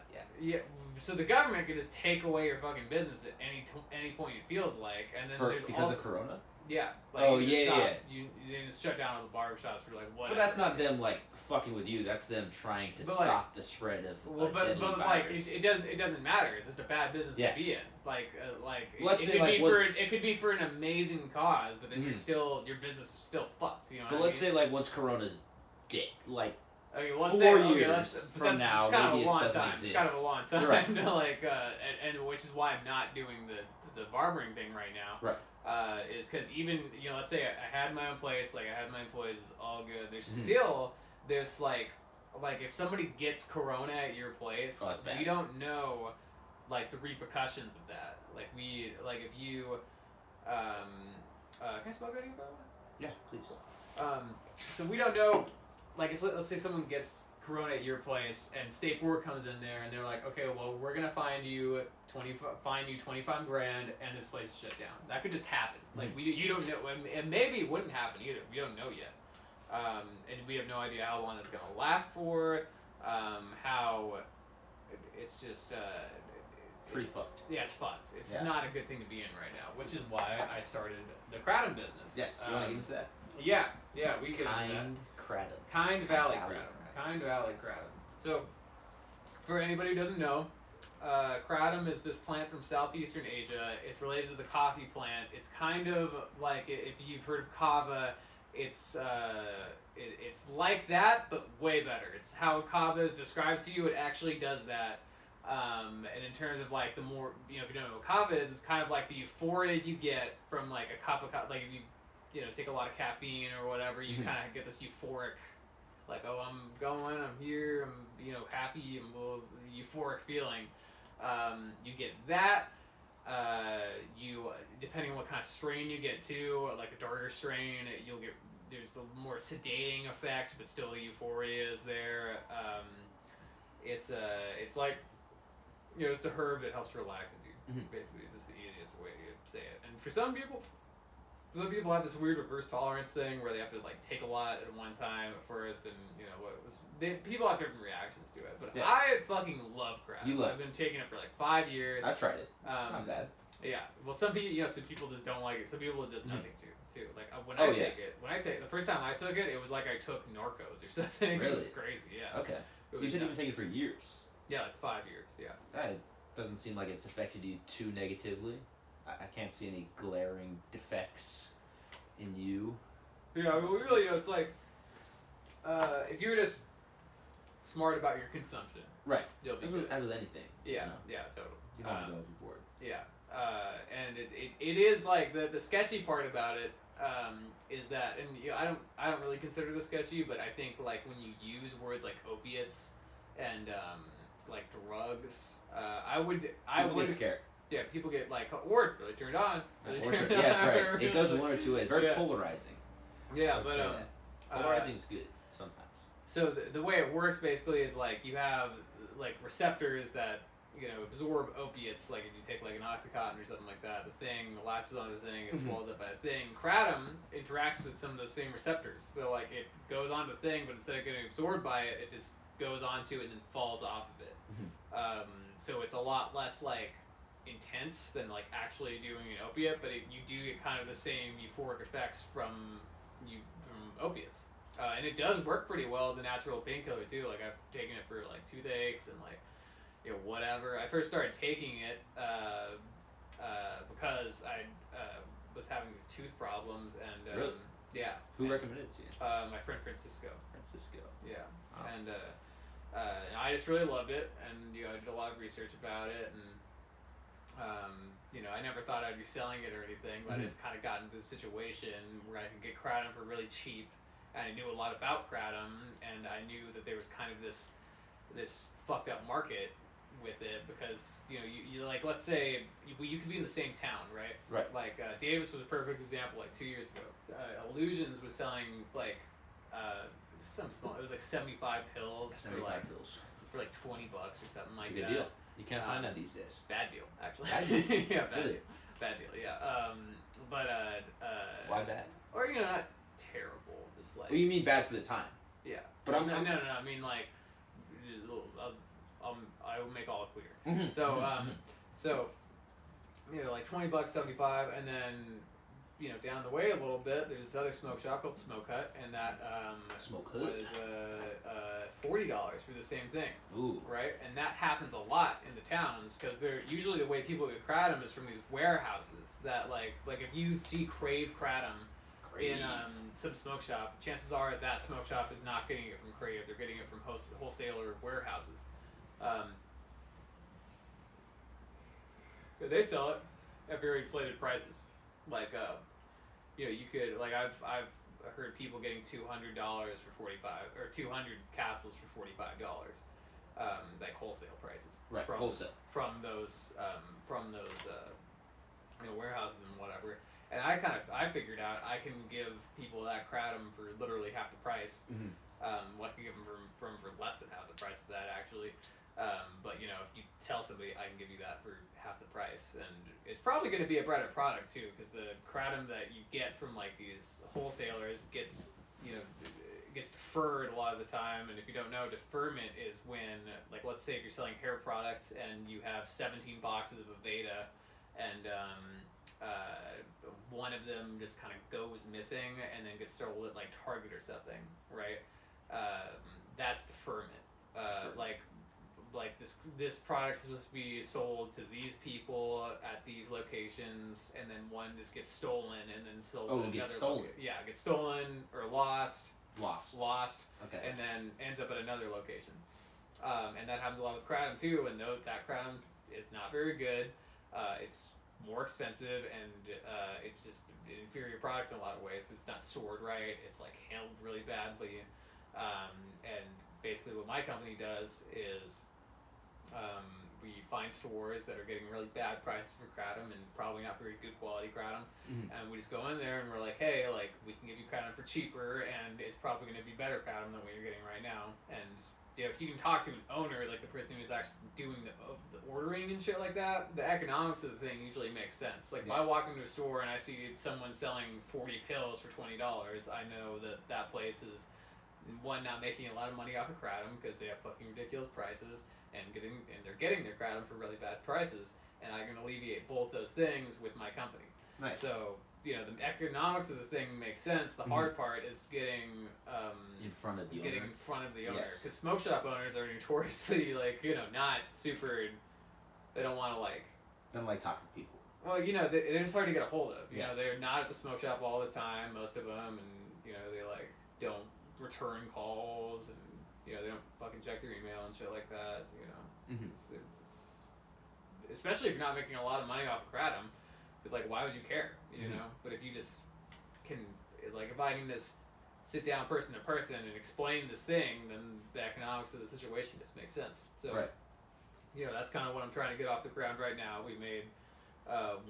so the government can just take away your fucking business at any point it feels like, and then because of Corona. Yeah. Like, You just shut down all the barbershops for like whatever. But that's not them like fucking with you. That's them trying to stop the spread of deadly virus. Like it doesn't matter. It's just a bad business to be in. It could be for an amazing cause, but then your business is still fucked. But let's say like once Corona's dead, like. Okay, 4 years from now, maybe it doesn't exist. It's kind of a long time, right. and which is why I'm not doing the barbering thing right now. Right. Is because even let's say I had my own place, like I had my employees, it's all good. There's like if somebody gets Corona at your place, you don't know like the repercussions of that. If you can I smoke any about it? Yeah, please. So we don't know. Like, let's say someone gets Corona at your place, and State Board comes in there, and they're like, okay, well, we're gonna find you $25 grand, and this place is shut down. That could just happen. Like, you don't know, and maybe it wouldn't happen either. We don't know yet, and we have no idea how long it's gonna last for. How it's just pretty fucked. Yeah, it's fucked. It's not a good thing to be in right now, which is why I started the Kratom business. Yes, you want to get into that? Yeah, we get into that. Kind Valley Kratom. So, for anybody who doesn't know, Kratom is this plant from Southeastern Asia. It's related to the coffee plant. It's kind of like, if you've heard of kava, it's like that, but way better. It's how kava is described to you. It actually does that. And in terms of like the more, if you don't know what kava is, it's kind of like the euphoria you get from like a cup of coffee. Like if you take a lot of caffeine or whatever, you kind of get this euphoric, like, oh, I'm here, I'm, happy, I'm euphoric feeling. You get that. Depending on what kind of strain you get too, like a darker strain, there's a more sedating effect, but still the euphoria is there. It's like, it's a herb that helps relaxes you. Basically, is the easiest way to say it. And for some people have this weird reverse tolerance thing where they have to like take a lot at one time at first, and people have different reactions to it. But I fucking love Kratom. I've been taking it for like 5 years. I've tried it. It's not bad. Yeah. Well, some people, some people just don't like it. Some people it does nothing to. Like when I take it, the first time I took it, it was like I took Narcos or something. Really? It was crazy. Yeah. Okay. You said you've been taking it for years. Yeah, like 5 years. Yeah. That doesn't seem like it's affected you too negatively. I can't see any glaring defects in you. Yeah, I mean, really, it's like, if you're just smart about your consumption, right? You'll be as with anything. Yeah, yeah, totally. You don't want to go overboard. Yeah, and it is like the sketchy part about it is that, and I don't really consider this sketchy, but I think like when you use words like opiates and like drugs, I would get scared. Yeah, people get like, really turned on. Really Yeah, turned that's on, right. It goes really. one or two ways. Very Yeah. polarizing. Yeah, I'd but say that. Polarizing is good sometimes. So the way it works basically is like you have like receptors that absorb opiates. Like if you take like an Oxycontin or something like that, the thing latches onto the thing, gets swallowed up by the thing. Kratom interacts with some of those same receptors. So like it goes onto the thing, but instead of getting absorbed by it, it just goes onto it and then falls off of it. So it's a lot less like intense than like actually doing an opiate, but you do get kind of the same euphoric effects from opiates. And it does work pretty well as a natural painkiller too. Like I've taken it for like toothaches and like whatever. I first started taking it because I was having these tooth problems and really? Yeah. Who recommended it to you? My friend Francisco. Yeah. Oh. And I just really loved it, and I did a lot of research about it, and I never thought I'd be selling it or anything, but I just kind of got into the situation where I could get kratom for really cheap, and I knew a lot about kratom, and I knew that there was kind of this fucked up market with it because you like, let's say you could be in the same town, right? Right. Like Davis was a perfect example. Like 2 years ago, Illusions was selling like some small. It was like 75 pills. 75 pills for like $20 or something like that. It's a good deal. You can't find that these days. Bad deal, actually. Bad deal? Yeah, bad, really? Bad deal, yeah. Why bad? Or, not terrible, just like... Well, you mean bad for the time. Yeah. But No, I mean, like, I will make all clear. So, like $20, 75, and then, down the way a little bit, there's this other smoke shop called Smoke Hut, and that Smoke was Hut? $40 for the same thing. Ooh. Right? And that happens a lot in the towns, because they're usually the way people get kratom is from these warehouses that, like if you see Crave kratom in some smoke shop, chances are that smoke shop is not getting it from Crave, they're getting it from wholesaler warehouses. They sell it at very inflated prices. Like, you could, like, I've heard people getting $200 for 45, or 200 capsules for $45, like wholesale prices. Right, wholesale. From those warehouses and whatever. And I figured out I can give people that kratom for literally half the price. I can give them for less than half the price of that, actually. But if you tell somebody I can give you that for half the price, and it's probably going to be a better product too, because the kratom that you get from like these wholesalers gets deferred a lot of the time. And if you don't know, deferment is when, like, let's say if you're selling hair products and you have 17 boxes of Aveda, and one of them just kind of goes missing and then gets sold at like Target or something, right? That's deferment. Like this product is supposed to be sold to these people at these locations, and then one just gets stolen and then sold. Oh, it gets stolen. Yeah, it gets stolen or lost. Lost. Okay. And then ends up at another location. And that happens a lot with kratom too. And note that kratom is not very good. It's more expensive, and it's just an inferior product in a lot of ways. It's not stored right. It's like handled really badly. And basically, what my company does is we find stores that are getting really bad prices for kratom and probably not very good quality kratom, and we just go in there and we're like, hey, like, we can give you kratom for cheaper, and it's probably going to be better kratom than what you're getting right now. And if you can talk to an owner, like the person who's actually doing the ordering and shit like that, the economics of the thing usually makes sense. Like, if I walk into a store and I see someone selling 40 pills for $20, I know that place is, one, not making a lot of money off of kratom because they have fucking ridiculous prices, and they're getting their kratom for really bad prices, and I can alleviate both those things with my company. Nice. So, the economics of the thing makes sense. The hard part is getting in front of the owner. in front of the owner, Yes. because smoke shop owners are notoriously not super. They don't want to They don't like talking to people. Well, they're just hard to get a hold of. Yeah. They're not at the smoke shop all the time, most of them, and they like don't return calls, and they don't fucking check their email and shit like that. It's especially if you're not making a lot of money off of kratom. But like, why would you care? But if you just can, like, if I can just sit down person to person and explain this thing, then the economics of the situation just makes sense. So, right. that's kind of what I'm trying to get off the ground right now. We made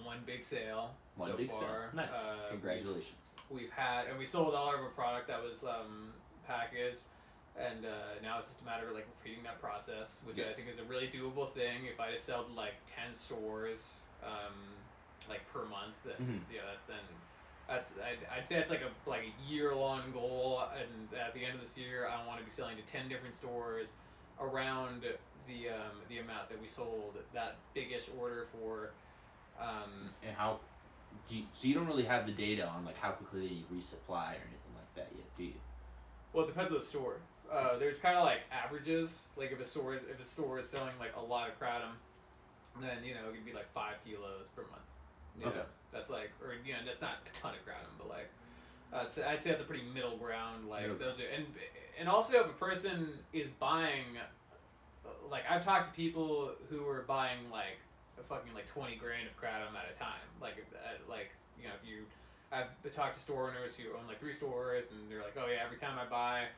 one big sale One so big far. sale. Nice. Congratulations. We've had, and we sold all of our product that was packaged, and now it's just a matter of like repeating that process, which I think is a really doable thing. If I just sell to like 10 stores, like per month, then I'd say it's like a year-long goal, and at the end of this year, I want to be selling to 10 different stores around the amount that we sold that big-ish order for. And how? So you don't really have the data on like how quickly they resupply or anything like that yet, do you? Well, it depends on the store. There's kind of like averages. Like if a store is selling like a lot of kratom, then it could be like 5 kilos per month. Okay. That's like, or that's not a ton of kratom, but like, I'd say that's a pretty middle ground. Like those are, and also if a person is buying, like I've talked to people who are buying like a fucking like 20 grand of kratom at a time. I've talked to store owners who own like 3 stores, and they're like, oh yeah, every time I buy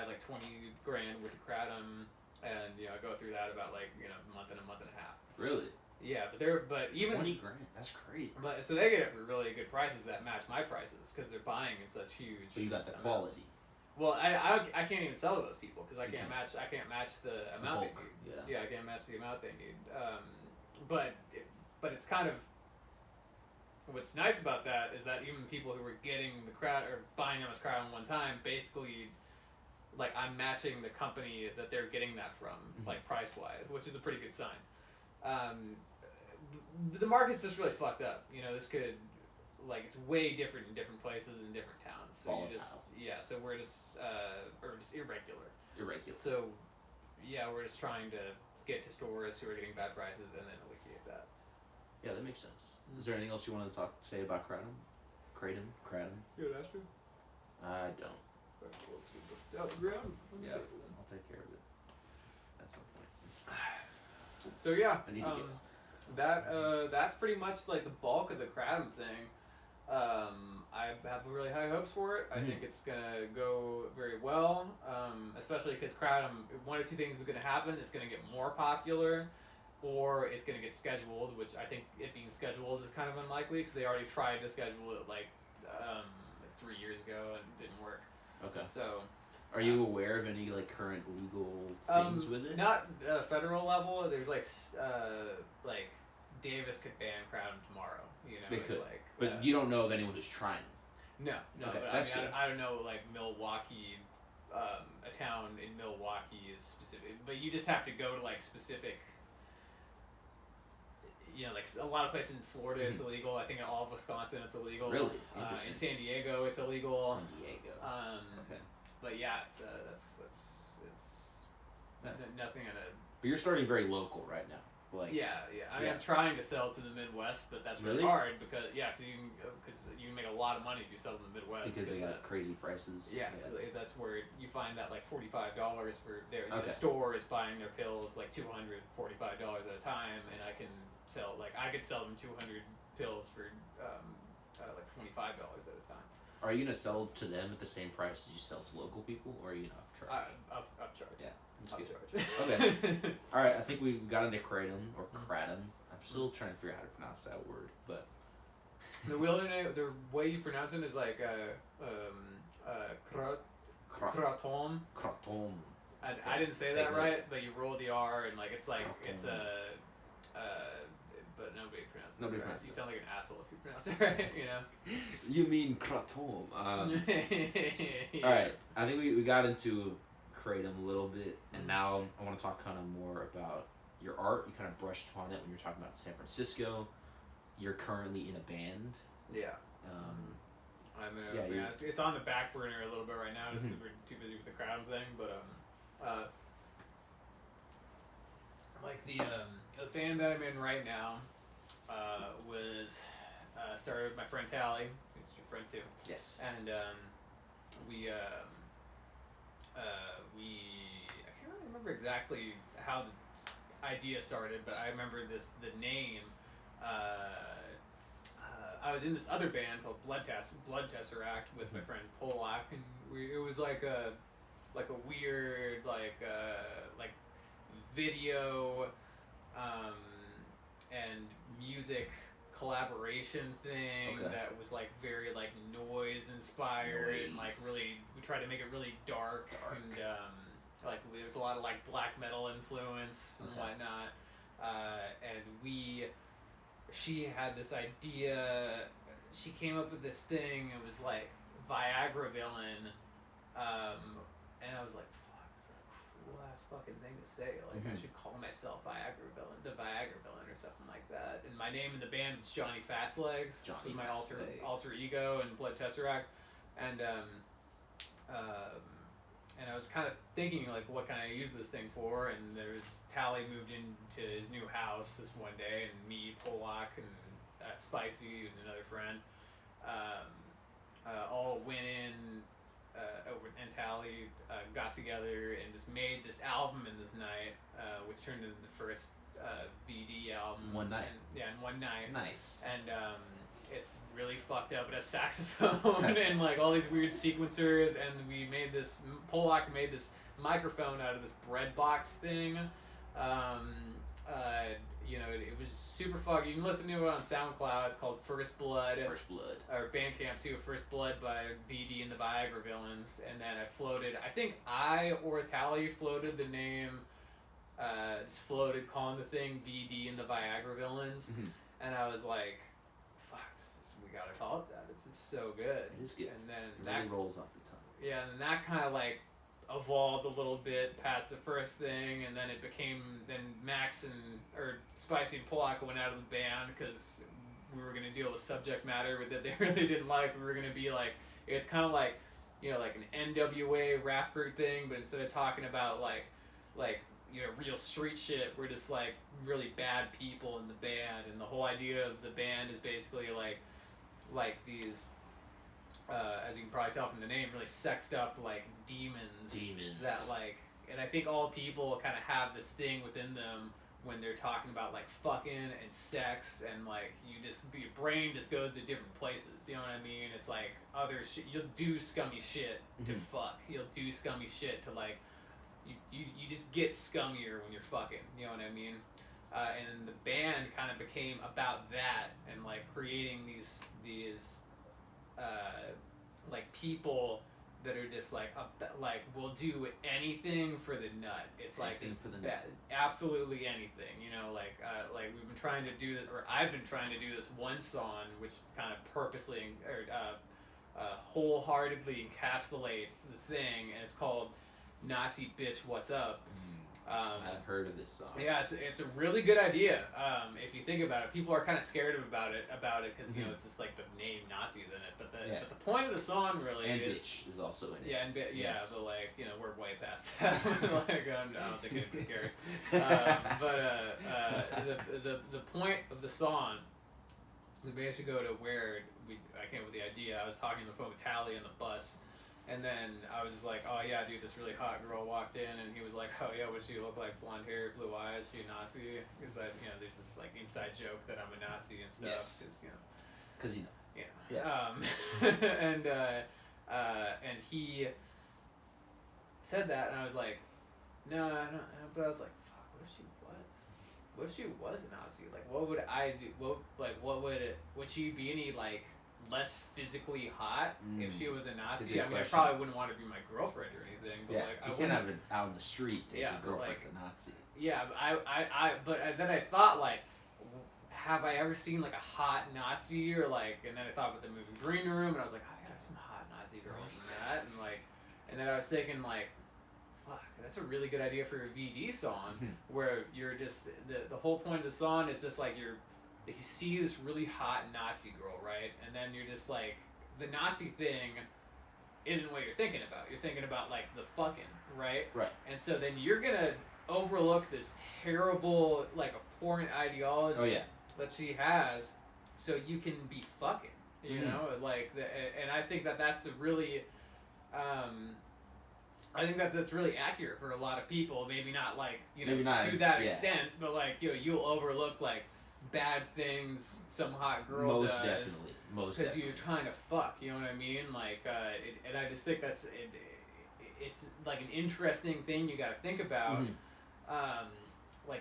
like 20 grand worth of kratom, and I go through that about like a month and a half. Really? Yeah, but even 20 grand, that's crazy. But so they get it for really good prices that match my prices because they're buying in such huge. But you got the amounts. quality. Well, I can't even sell to those people because I can't match the amount they need. Yeah, I can't match the amount they need. But it's kind of what's nice about that is that even people who were getting the crowd or buying them as kratom one time, basically, like I'm matching the company that they're getting that from, like price wise, which is a pretty good sign. The market's just really fucked up. This could, like, it's way different in different places and different towns. So Volatile. so we're just, or just irregular. Irregular. So, yeah, we're just trying to get to stores who are getting bad prices and then alleviate that. Yeah, that makes sense. Is there anything else you want to say about kratom? Kratom? Yeah, that's true. I don't. Let's see what's out the ground. Yeah, I'll take care of it at some point. So yeah, I need to get that's pretty much like the bulk of the kratom thing. I have really high hopes for it. I think it's gonna go very well, especially because kratom. One of two things is gonna happen. It's gonna get more popular, or it's gonna get scheduled. Which I think it being scheduled is kind of unlikely because they already tried to schedule it like 3 years ago and it didn't work. Okay. So. Are you aware of any like current legal things with it? Not federal level. There's like Davis could ban kratom tomorrow. They could, like, but you don't know of anyone who's trying. No. Okay, But that's I don't know like Milwaukee, a town in Milwaukee is specific, but you just have to go to like specific. Like a lot of places in Florida it's illegal. I think in all of Wisconsin it's illegal. Really? In San Diego it's illegal. San Diego. Okay. But yeah, it's nothing in a. But you're starting very local right now. Like. Yeah. I mean, I'm trying to sell to the Midwest, but that's really hard because you can make a lot of money if you sell to the Midwest because they got crazy prices. Yeah, that's where you find that like $45 for the store is buying their pills like $245 at a time, and I could sell them 200 pills for like $25 at a time. Are you gonna sell to them at the same price as you sell to local people, or are you gonna upcharge? Upcharge. Yeah. Upcharge. Okay. All right. I think we got into kratom or kratom. I'm still trying to figure out how to pronounce that word, but the way you pronounce it is like kratom. Kratom. I didn't say that right, but you roll the R and like it's like kratom. It's but nobody pronounces it right. You sound like an asshole if you pronounce it right. You mean kratom. All right. I think we got into kratom a little bit, and now I want to talk kind of more about your art. You kind of brushed upon it when you were talking about San Francisco. You're currently in a band. Yeah. I'm in a band. It's on the back burner a little bit right now, just because we're too busy with the kratom thing. But like the band that I'm in right now was started with my friend Tally, who's your friend too. Yes. And we I can't really remember exactly how the idea started, but I remember the name. I was in this other band called Blood Tesseract with my friend Polak, and it was like a weird like video and music collaboration thing that was like very like noise inspired and like really we tried to make it really dark. And like there's a lot of like black metal influence and whatnot. And she had this idea. She came up with this thing. It was like Viagra villain, and I was like, "Fuck, that's a cool ass fucking thing to say." Like I should call myself Viagra villain, the Viagra villain, or something like that. And my name in the band is Johnny Fastlegs. Johnny, my alter ego and Blood Tesseract, and I was kind of thinking like, what can I use this thing for? And there's Tally moved into his new house this one day, and me, Polak, and Spicy, who's another friend, all went in, and Tally got together and just made this album in this night, which turned into the first VD album. One night. In one night. Nice. And it's really fucked up. It has saxophone and like all these weird sequencers, and we made this. Polak made this microphone out of this bread box thing. It was super fucked. You can listen to it on SoundCloud. It's called First Blood. Or Bandcamp too. First Blood by VD and the Viagra Villains. And then I think I or Tally floated the name, just floated calling the thing VD and the Viagra Villains. And I was like, fuck, we gotta call it that. It's just so good. It is good. And then it that really rolls off the tongue. Yeah, and then that kind of like evolved a little bit past the first thing, and then it became, then Max or Spicy and Polak went out of the band because we were going to deal with subject matter that they really didn't like. We were going to be like, it's kind of like, like an NWA rap group thing, but instead of talking about like real street shit, we're just like really bad people in the band, and the whole idea of the band is basically like these, as you can probably tell from the name, really sexed up like demons that like, and I think all people kind of have this thing within them when they're talking about like fucking and sex, and like your brain just goes to different places, you know what I mean? It's like other shit, you'll do scummy shit to fuck, you'll do scummy shit to like, you just get scummier when you're fucking, you know what I mean? And the band kind of became about that, and like creating these like people that are just like will do anything for the nut. It's like just absolutely anything, like we've been trying to do this, or I've been trying to do this one song which kind of purposely wholeheartedly encapsulate the thing, and it's called Nazi Bitch What's Up. I've heard of this song. Yeah, it's a really good idea. If you think about it, people are kind of scared about it because it's just like the name Nazis in it. But the point of the song really and is bitch is also in it. Yeah, and yes. But like we're way past that. Like I don't think anyone cares. The point of the song, we basically go to where I came up with the idea. I was talking on the phone with Tally on the bus. And then I was just like, oh yeah, dude, this really hot girl walked in, and he was like, oh yeah, what she look like? Blonde hair, blue eyes, she a Nazi? Because there's this like inside joke that I'm a Nazi and stuff. Because Yeah. And he said that, and I was like, no, but I was like, fuck, what if she was? What if she was a Nazi? Like, what would I do? Would she be any like less physically hot if she was a Nazi? I probably wouldn't want to be my girlfriend or anything. But you can't have it out in the street. Take your girlfriend to Nazi. Yeah, but then I thought like, have I ever seen like a hot Nazi or like? And then I thought about the movie Green Room, and I was like, I got some hot Nazi girls in that, and then I was thinking like, fuck, that's a really good idea for a VD song where you're just the whole point of the song is just like if you see this really hot Nazi girl, right, and then you're just like, the Nazi thing isn't what you're thinking about. You're thinking about like the fucking, right? Right. And so then you're gonna overlook this terrible like abhorrent ideology that she has, so you can be fucking, you know, like and I think that's a really, I think that's really accurate for a lot of people. Maybe not like to that extent, but like you'll overlook like bad things some hot girl most does definitely because you're trying to fuck, you know what I mean? Like and I just think that's it's like an interesting thing you got to think about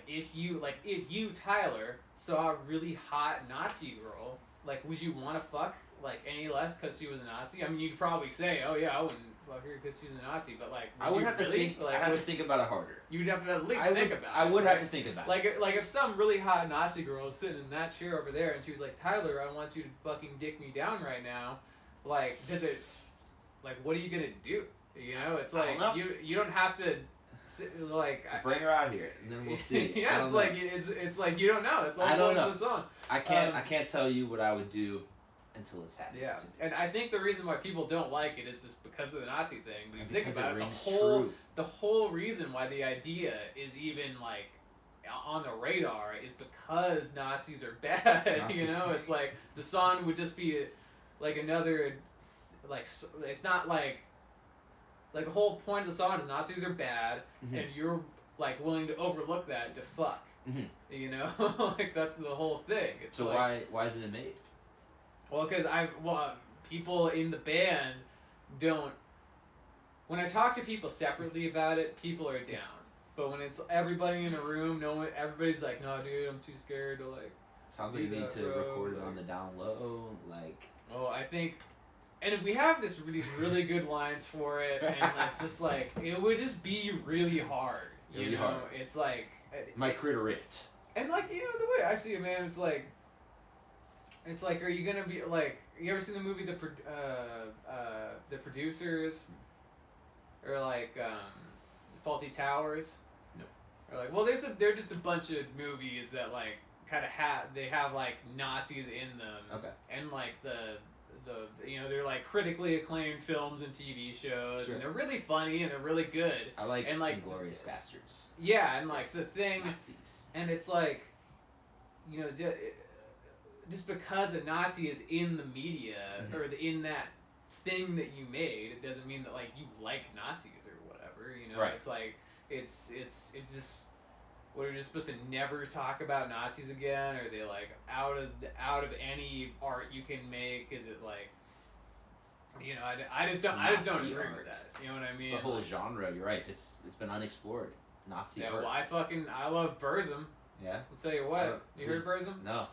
if you Tyler saw a really hot Nazi girl, like would you want to fuck like any less because she was a Nazi? I mean, you'd probably say, oh yeah, I wouldn't fuck her because she's a Nazi, but like I would have to think. Like, I have to think about it harder. You'd have to at least think about it. I would have to think about it. Like if some really hot Nazi girl was sitting in that chair over there and she was like, Tyler, I want you to fucking dick me down right now. Like, does it? Like, what are you gonna do? You know, it's like you don't have to. Bring her out here, and then we'll see. Yeah, it's like you don't know. It's all I don't know. The song. I can't tell you what I would do until it's happened. Yeah, and I think the reason why people don't like it is just because of the Nazi thing. But if you think about it, the whole reason why the idea is even like on the radar is because Nazis are bad. You know, it's like the song would just be like another it's not like the whole point of the song is Nazis are bad, and you're like willing to overlook that to fuck. You know, like that's the whole thing. It's so like, why isn't it made? Well, because people in the band don't. When I talk to people separately about it, people are down. But when it's everybody in a room, everybody's like, "No, dude, I'm too scared to like." Sounds like you need to record it on the down low, like. Oh, I think. And if we have these really good lines for it, and it's just like it would just be really hard. You know, it's like might create a rift. And like the way I see it, man, it's like, are you gonna be like? You ever seen the movie The Producers, or like Faulty Towers? No. Or like, well, they're just a bunch of movies that like kind of have like Nazis in them. Okay. And like the they're like critically acclaimed films and TV shows, and they're really funny and they're really good. I like Inglourious Basterds. Yeah, and like the thing, Nazis. And it's like, just because a Nazi is in the media or in that thing that you made, it doesn't mean that like you like Nazis or whatever. You know, it's like it's just. What, are just supposed to never talk about Nazis again? Or are they like out of any art you can make? Is it like, I just don't agree with that. You know what I mean? It's a whole genre. You're right. It's been unexplored. Nazi art. Well, I love Burzum. Yeah. I'll tell you what. You heard Burzum? No.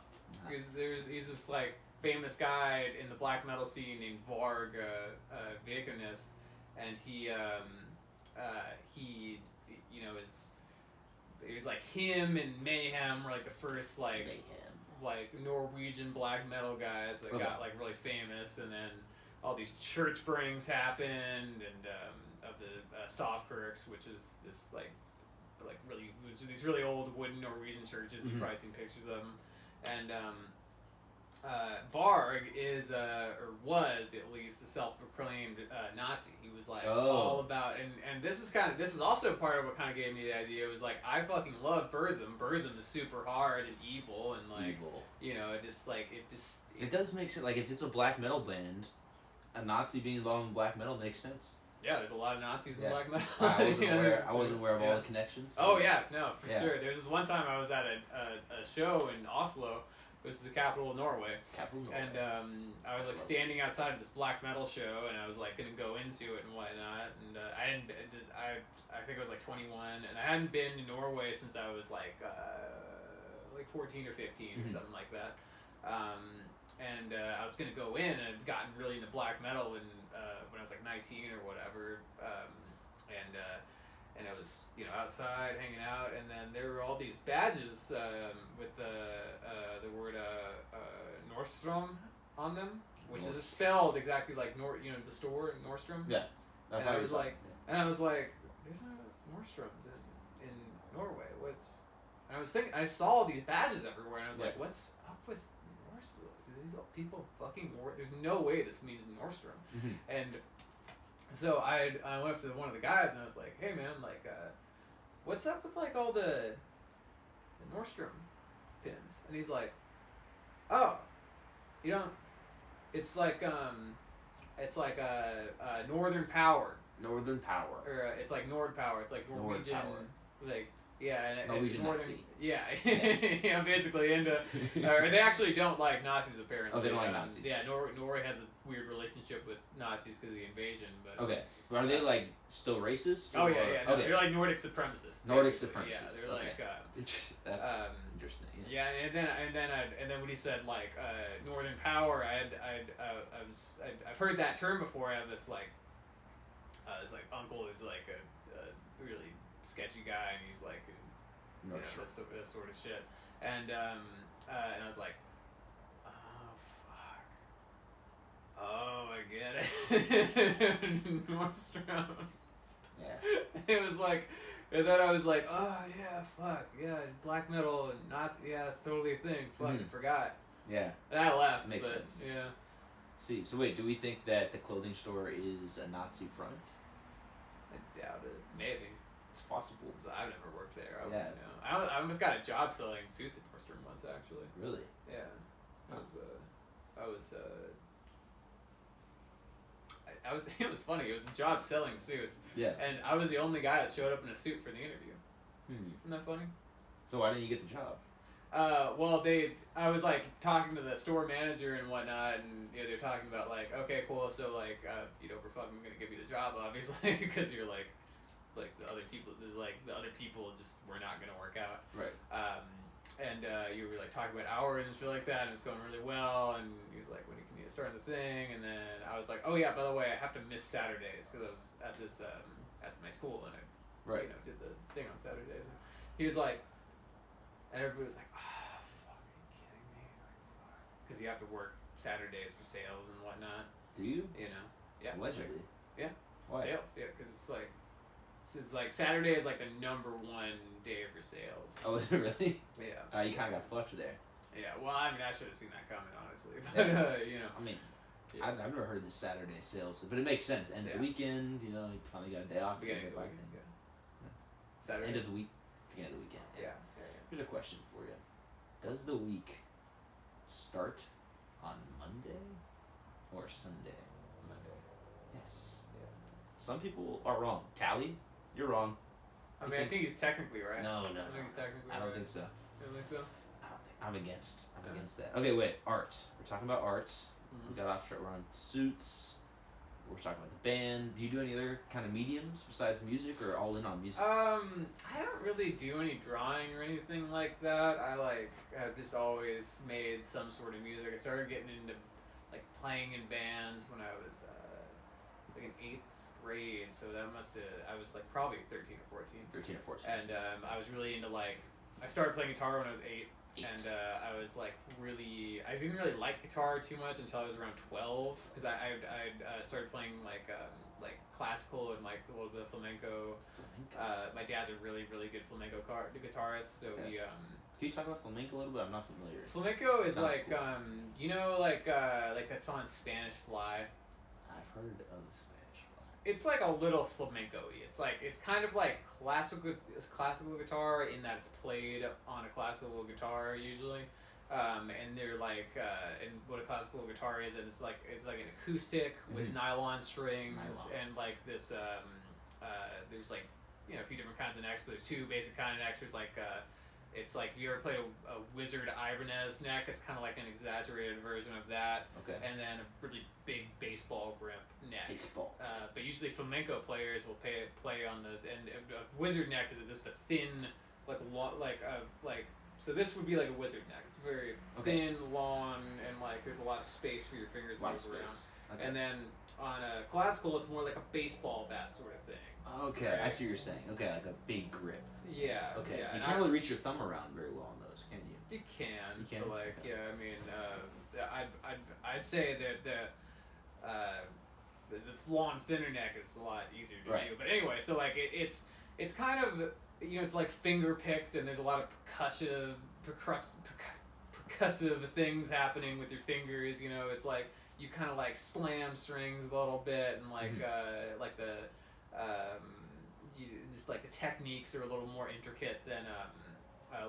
He's this like famous guy in the black metal scene named Varg Vikernes, and he is. It was like him and Mayhem were like the first like Norwegian black metal guys that got like really famous, and then all these church burnings happened, and of the Stofkirks, which is this like really these really old wooden Norwegian churches. You've probably seen pictures of them, and Varg is or was at least a self-proclaimed Nazi. He was like all about, and this is also part of what kind of gave me the idea. It was like I fucking love Burzum. Burzum is super hard and evil, and like it does make sense. Like if it's a black metal band, a Nazi being involved in black metal makes sense. Yeah, there's a lot of Nazis in black metal. I wasn't aware of all the connections. Oh yeah, no, for sure. There's this one time I was at a show in Oslo. This is the capital of Norway. And I was like standing outside of this black metal show, and I was like gonna go into it and whatnot. And I think I was like 21, and I hadn't been to Norway since I was like 14 or 15 or something like that. And I was gonna go in, and I'd gotten really into black metal when I was like 19 or whatever. And I was, outside hanging out, and then there were all these badges with the word Nordstrom on them, which is spelled exactly like the store Nordstrom. Yeah. And I was like, there's no Nordstroms in Norway. And I was thinking, I saw these badges everywhere, and I was like, what's up with Nordstrom? Do these people fucking there's no way this means Nordstrom. And so I went up to one of the guys, and I was like, hey man, like what's up with like all the Nordstrom pins? And he's like, oh, it's like Northern Power. Northern Power. Or it's like Nord Power. It's like Norwegian, like Norwegian Nazi. Yeah, yeah, basically. And or they actually don't like Nazis apparently. Oh, they don't like Nazis. Yeah, Norway has a weird relationship with Nazis because of the invasion. But okay. Are they like still racist? Oh or- yeah. No, Okay. they're like Nordic supremacists. Nordic basically. Yeah, supremacists. they're like. That's interesting. Yeah, and then when he said like Northern Power, I've heard that term before. I have this like uncle who's like a really sketchy guy, and he's like that sort of shit. And I was like, oh, I get it. Nordstrom. Yeah. It was like, and then I was like, oh yeah, fuck, yeah, black metal and Nazi, yeah, it's totally a thing. Fucking forgot. Yeah. And I left, Makes but sense. yeah. Let's see, so wait, do we think that the clothing store is a Nazi front? I doubt it. Maybe. It's possible. So I've never worked there. I Yeah. wouldn't know. I almost got a job selling suits at Nordstrom once, actually. Really? Yeah. It was funny. It was a job selling suits. Yeah. And I was the only guy that showed up in a suit for the interview. Isn't that funny? So why didn't you get the job? I was like talking to the store manager and whatnot, and they're talking about like, okay, cool, so like, we're fucking gonna give you the job, obviously, because you're like the other people just were not gonna work out. Right. And you were like talking about hours and shit like that, and it's going really well, and he was like, when can you start the thing? And then I was like, oh yeah, by the way, I have to miss Saturdays because I was at this at my school, and I did the thing on Saturdays, and he was like, and everybody was like, oh, fuck, are you kidding me? Because you have to work Saturdays for sales and whatnot. Do you? Yeah. Allegedly. Yeah. Why? Sales, yeah, because it's like Saturday is like the number one day for sales. Oh, is it really? Yeah. You kind of got fucked there. Yeah, well, I mean, I should have seen that coming, honestly. But, I mean, yeah. I've never heard of the Saturday sales, but it makes sense. End of the weekend, you finally got a day off. Beginning of the weekend, Saturday. End of the week, beginning of the weekend. Yeah. Here's a question for you. Does the week start on Monday or Sunday? Monday. Yes. Yeah. Some people are wrong. Tally, you're wrong. I mean, I think he's technically right. No. I think he's technically right. I don't think so. You don't think so? I'm against that. Okay, wait. Art. We're talking about art. Mm-hmm. We got off track. We're on suits. We're talking about the band. Do you do any other kind of mediums besides music, or all in on music? I don't really do any drawing or anything like that. I have just always made some sort of music. I started getting into like playing in bands when I was like in 8th grade. So that I was like probably 13 or 14. 13 or 14. And I was really into I started playing guitar when I was 8. And I was I didn't really like guitar too much until I was around 12, because I started playing like classical and like a little bit of flamenco. My dad's a really good flamenco guitarist, so okay. he Can you talk about flamenco a little bit? I'm not familiar. Flamenco is like cool. like that song Spanish Fly. I've heard of Spanish Fly. It's like a little flamenco-y. It's kind of like classical guitar in that it's played on a classical guitar usually, and they're and what a classical guitar is, and it's like an acoustic with nylon strings and like this there's like a few different kinds of necks, but there's two basic kind of necks. There's it's like, if you ever played a Wizard Ibanez neck, it's kind of like an exaggerated version of that. Okay. And then a really big baseball grip neck. Baseball. But usually flamenco players will play on the, and a Wizard neck is just a thin, so this would be like a Wizard neck. It's very thin, long, and there's a lot of space for your fingers to move around. Okay. And then on a classical, it's more like a baseball bat sort of thing. Okay, right? I see what you're saying. Okay, like a big grip. Yeah. Okay. Yeah. You can't really reach your thumb around very well on those, can you? You can. You can. But okay. Yeah, I mean, I'd say that the long thinner neck is a lot easier to do. But anyway, so it's kind of it's like finger picked, and there's a lot of percussive things happening with your fingers. It's like you kind of slam strings a little bit, and just the techniques are a little more intricate than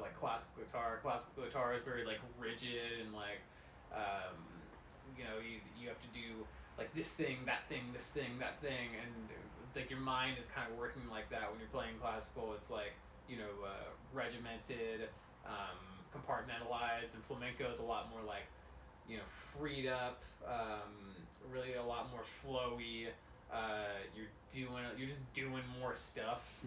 like classical guitar. Classical guitar is very rigid, and you have to do this thing, that thing, this thing, that thing, and your mind is kind of working like that when you're playing classical. It's regimented, compartmentalized, and flamenco is a lot more freed up, really a lot more flowy. You're doing more stuff.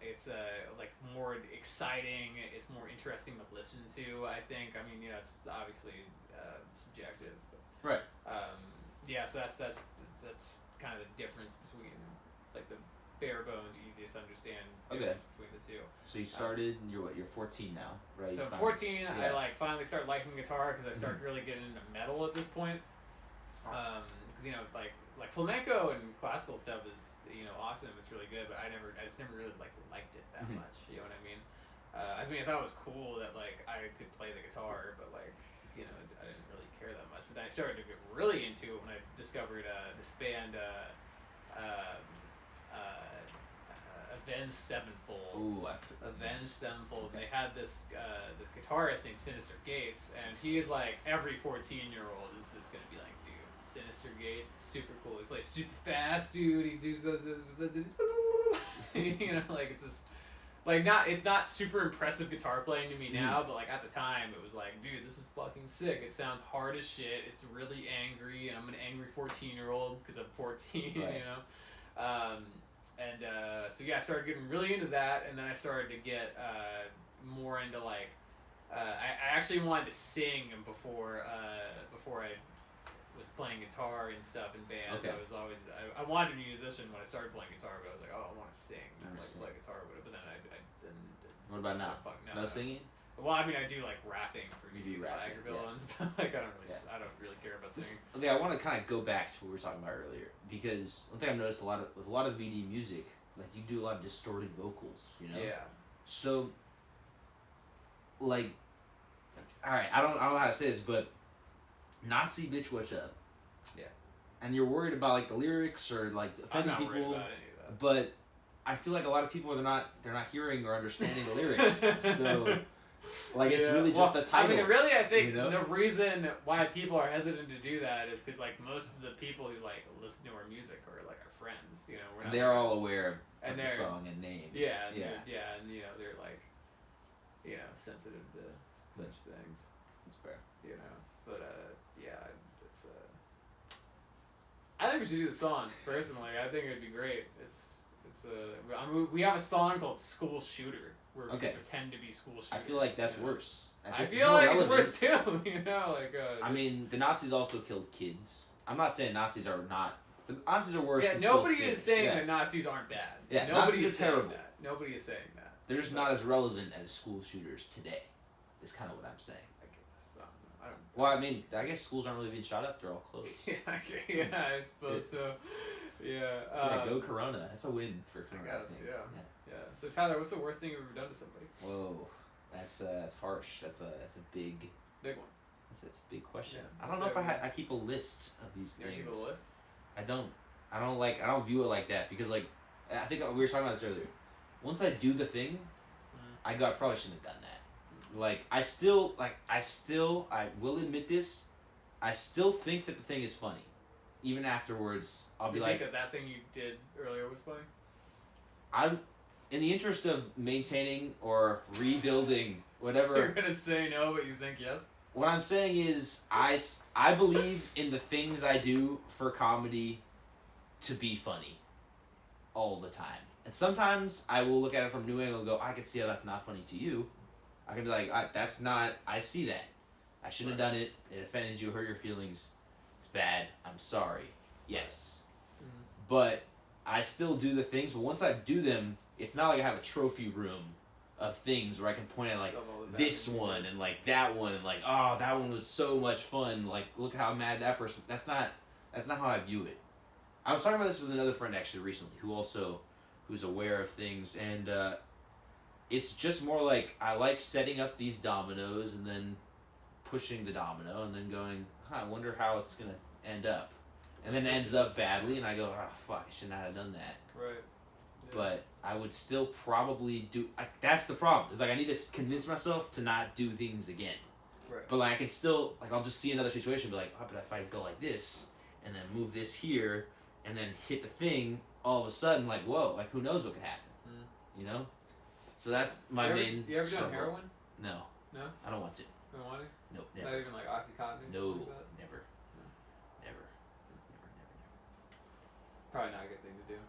It's like more exciting. It's more interesting to listen to. I think. I mean, it's obviously subjective. But, Right. Yeah. So that's kind of the difference between like the bare bones, easiest to understand difference between the two. So you started. You're 14 now, right? So 14, I like finally started liking guitar because I started really getting into metal at this point. Because like flamenco and classical stuff is awesome. It's really good, but I just never really liked it that much. You know what I mean? I thought it was cool that like I could play the guitar, but like I didn't really care that much. But then I started to get really into it when I discovered this band, Avenged Sevenfold. Ooh, Avenged Sevenfold. Okay. They had this guitarist named Sinister Gates, and he's like every 14-year-old is just gonna be like, dude, Sinister Gates, super cool. He plays super fast, dude. He does like it's just like it's not super impressive guitar playing to me now, but like at the time it was like, dude, this is fucking sick. It sounds hard as shit. It's really angry, and I'm an angry 14-year-old because I'm 14, right. So yeah, I started getting really into that, and then I started to get more into like I actually wanted to sing before I was playing guitar and stuff in bands. Okay. I wanted to be a musician when I started playing guitar, but I was like, oh, I want to sing, not like play guitar, but then I didn't. What about now? No singing? Well, I mean, I do like rapping for you Tiger Villains, but like I don't really care about singing. Okay, I want to kind of go back to what we were talking about earlier, because one thing I've noticed with a lot of VD music, like you do a lot of distorted vocals, Yeah. So, like, all right, I don't know how to say this, but Nazi bitch, what's up? Yeah. And you're worried about like the lyrics or like offending people, I'm not worried about any of that. But I feel like a lot of people they're not hearing or understanding the lyrics, so. Like it's really just the title. I mean, really, I think the reason why people are hesitant to do that is because like most of the people who like listen to our music are like our friends. We're not. They're all aware of the song and name. Yeah, and they're like, sensitive to such things. That's fair. But it's. I think we should do the song personally. I think it'd be great. We have a song called "School Shooter." Where we pretend to be school shooters. I feel like that's worse. I feel like it's worse too. I mean, the Nazis also killed kids. I'm not saying Nazis are not. The Nazis are worse. Yeah, nobody is saying that Nazis aren't bad. Yeah, nobody Nazis are terrible. That. Nobody is saying that. They're just not as relevant as school shooters today. Is kind of what I'm saying. I guess. I don't. Well, I mean, I guess schools aren't really being shot up. They're all closed. Yeah, I suppose so. Yeah. Go Corona. That's a win for Corona. I guess. Yeah. So Tyler, what's the worst thing you've ever done to somebody? Whoa, that's harsh. That's a big one. That's a big question. Yeah, I don't know if I keep a list of these things. Keep a list? I don't view it like that because like I think we were talking about this earlier. Once I do the thing, I probably shouldn't have done that. Like I will admit this. I still think that the thing is funny. Even afterwards, I'll be like, think that thing you did earlier was funny? I'm, in the interest of maintaining or rebuilding whatever. You're gonna say no, but you think yes? What I'm saying is, I believe in the things I do for comedy to be funny all the time. And sometimes I will look at it from a new angle and go, I can see how that's not funny to you. I can be like, I see that. I shouldn't have done it. It offended you, hurt your feelings. It's bad. I'm sorry. Yes. But I still do the things, but once I do them, it's not like I have a trophy room of things where I can point at like this one and like that one and like, oh, that one was so much fun. Like, look how mad that person. That's not how I view it. I was talking about this with another friend actually recently who's aware of things, and it's just more like I like setting up these dominoes and then pushing the domino and then going, I wonder how it's gonna end up, and then it ends up badly, and I go, oh fuck, I should not have done that. Right. Yeah. But I would still probably do. That's the problem. Is like I need to convince myself to not do things again. Right. But like I can still I'll just see another situation, and be like, oh, but if I go like this and then move this here and then hit the thing, all of a sudden like whoa, like who knows what could happen, So that's my main. You ever struggle. done heroin? No. No. I don't want to. You don't want to? Nope, never. Not even like OxyContin? No, Like that? never. Probably not a good thing to do.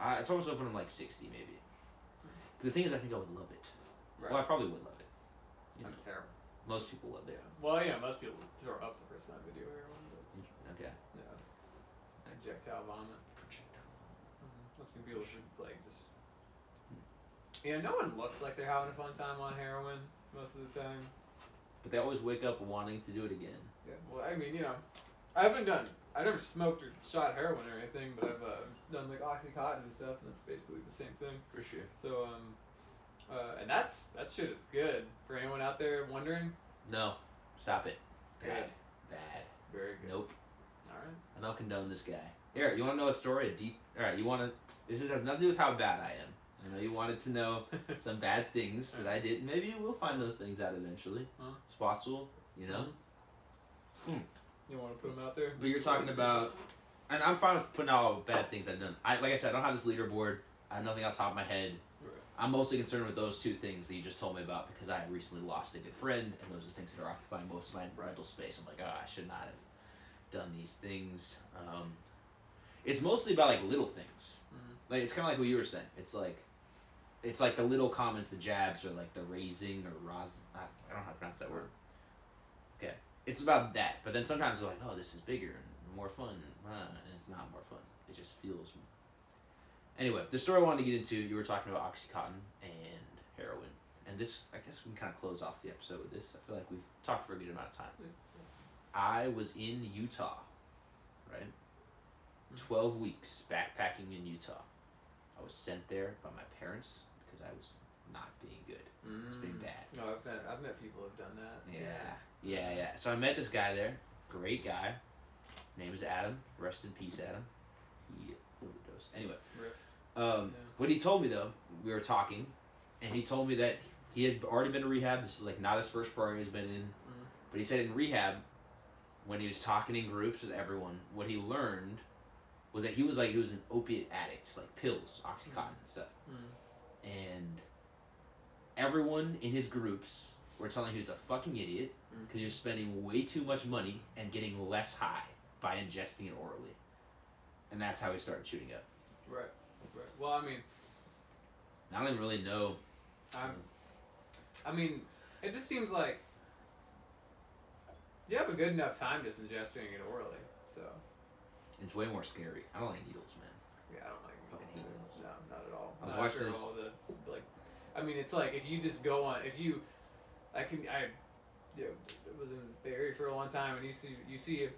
I told myself when I'm like 60 maybe. The thing is, I think I would love it. Right. Well, I probably would love it. That'd be terrible. Most people love it. Yeah. Well, most people throw up the first time they do heroin. But Okay. yeah. Projectile vomit. I've seen people who like just. No one looks like they're having a fun time on heroin most of the time. But they always wake up wanting to do it again. Yeah. Well, I mean, I've never smoked or shot heroin or anything, but I've done like Oxycontin and stuff, and it's basically the same thing. For sure. So and that shit is good for anyone out there wondering. No, stop it. Good. Bad. Very good. Nope. All right. I don't condone this guy. Here, you want to know a story? All right, you want to. This has nothing to do with how bad I am. I know you wanted to know some bad things that I did. Maybe we'll find those things out eventually. Huh? It's possible, you know. You want to put them out there? But you're talking about, and I'm fine with putting out all the bad things I've done. Like I said, I don't have this leaderboard. I have nothing off the top of my head. Right. I'm mostly concerned with those two things that you just told me about because I have recently lost a good friend, and those are things that are occupying most of my mental space. I'm like, oh, I should not have done these things. It's mostly about like little things. Like it's kind of like what you were saying. It's like the little comments, the jabs, or like the raising or I don't know how to pronounce that word. Okay, it's about that. But then sometimes they're like, oh, this is bigger and more fun, and it's not more fun. It just feels. Anyway, the story I wanted to get into, you were talking about Oxycontin and heroin, and this, I guess we can kind of close off the episode with this. I feel like we've talked for a good amount of time. I was in Utah, right? 12 weeks backpacking in Utah. I was sent there by my parents because I was not being good. I was being bad. No, I've met people who've done that. Yeah. So I met this guy there. Great guy. Name is Adam. Rest in peace, Adam. He overdosed. Anyway. What he told me though, we were talking, and he told me that he had already been to rehab. This is like not his first program he's been in. But he said in rehab, when he was talking in groups with everyone, what he learned was that he was an opiate addict, like pills, Oxycontin and stuff. And everyone in his groups were telling him he was a fucking idiot because he was spending way too much money and getting less high by ingesting it orally. And that's how he started shooting up. Right. Well, I mean, I don't even really know. I mean, it just seems like you have a good enough time just ingesting it orally, so. It's way more scary. I don't like needles, man. Yeah, I don't like fucking hate needles. No, not at all. I was watching this. I mean, it's like if you just go on. If you, I was in Barbery for a long time, and you see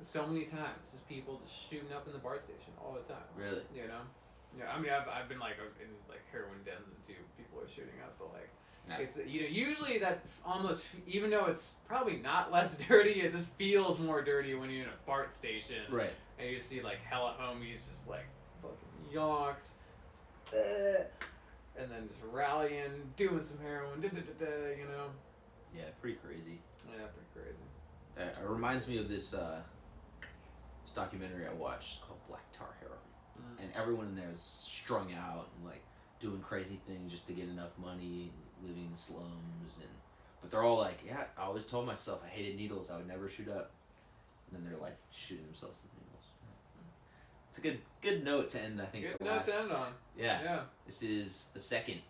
so many times just people just shooting up in the BART station all the time. Really? You know. Yeah, I mean, I've been like in like heroin dens and too. People are shooting up, but like. Nah. It's usually that's almost, even though it's probably not less dirty, it just feels more dirty when you're in a BART station. Right. And you see like hella homies just like fucking yonks, and then just rallying, doing some heroin, you know. Yeah, pretty crazy. Yeah, pretty crazy. It reminds me of this documentary I watched. It's called Black Tar Heroin, and everyone in there is strung out and like doing crazy things just to get enough money. Living in the slums, but they're all like, yeah, I always told myself I hated needles, I would never shoot up, and then they're like shooting themselves with needles. It's a good note to end. I think good note to end on. Yeah. This is the second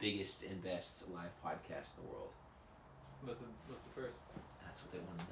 biggest and best live podcast in the world. What's the first? That's what they want to know.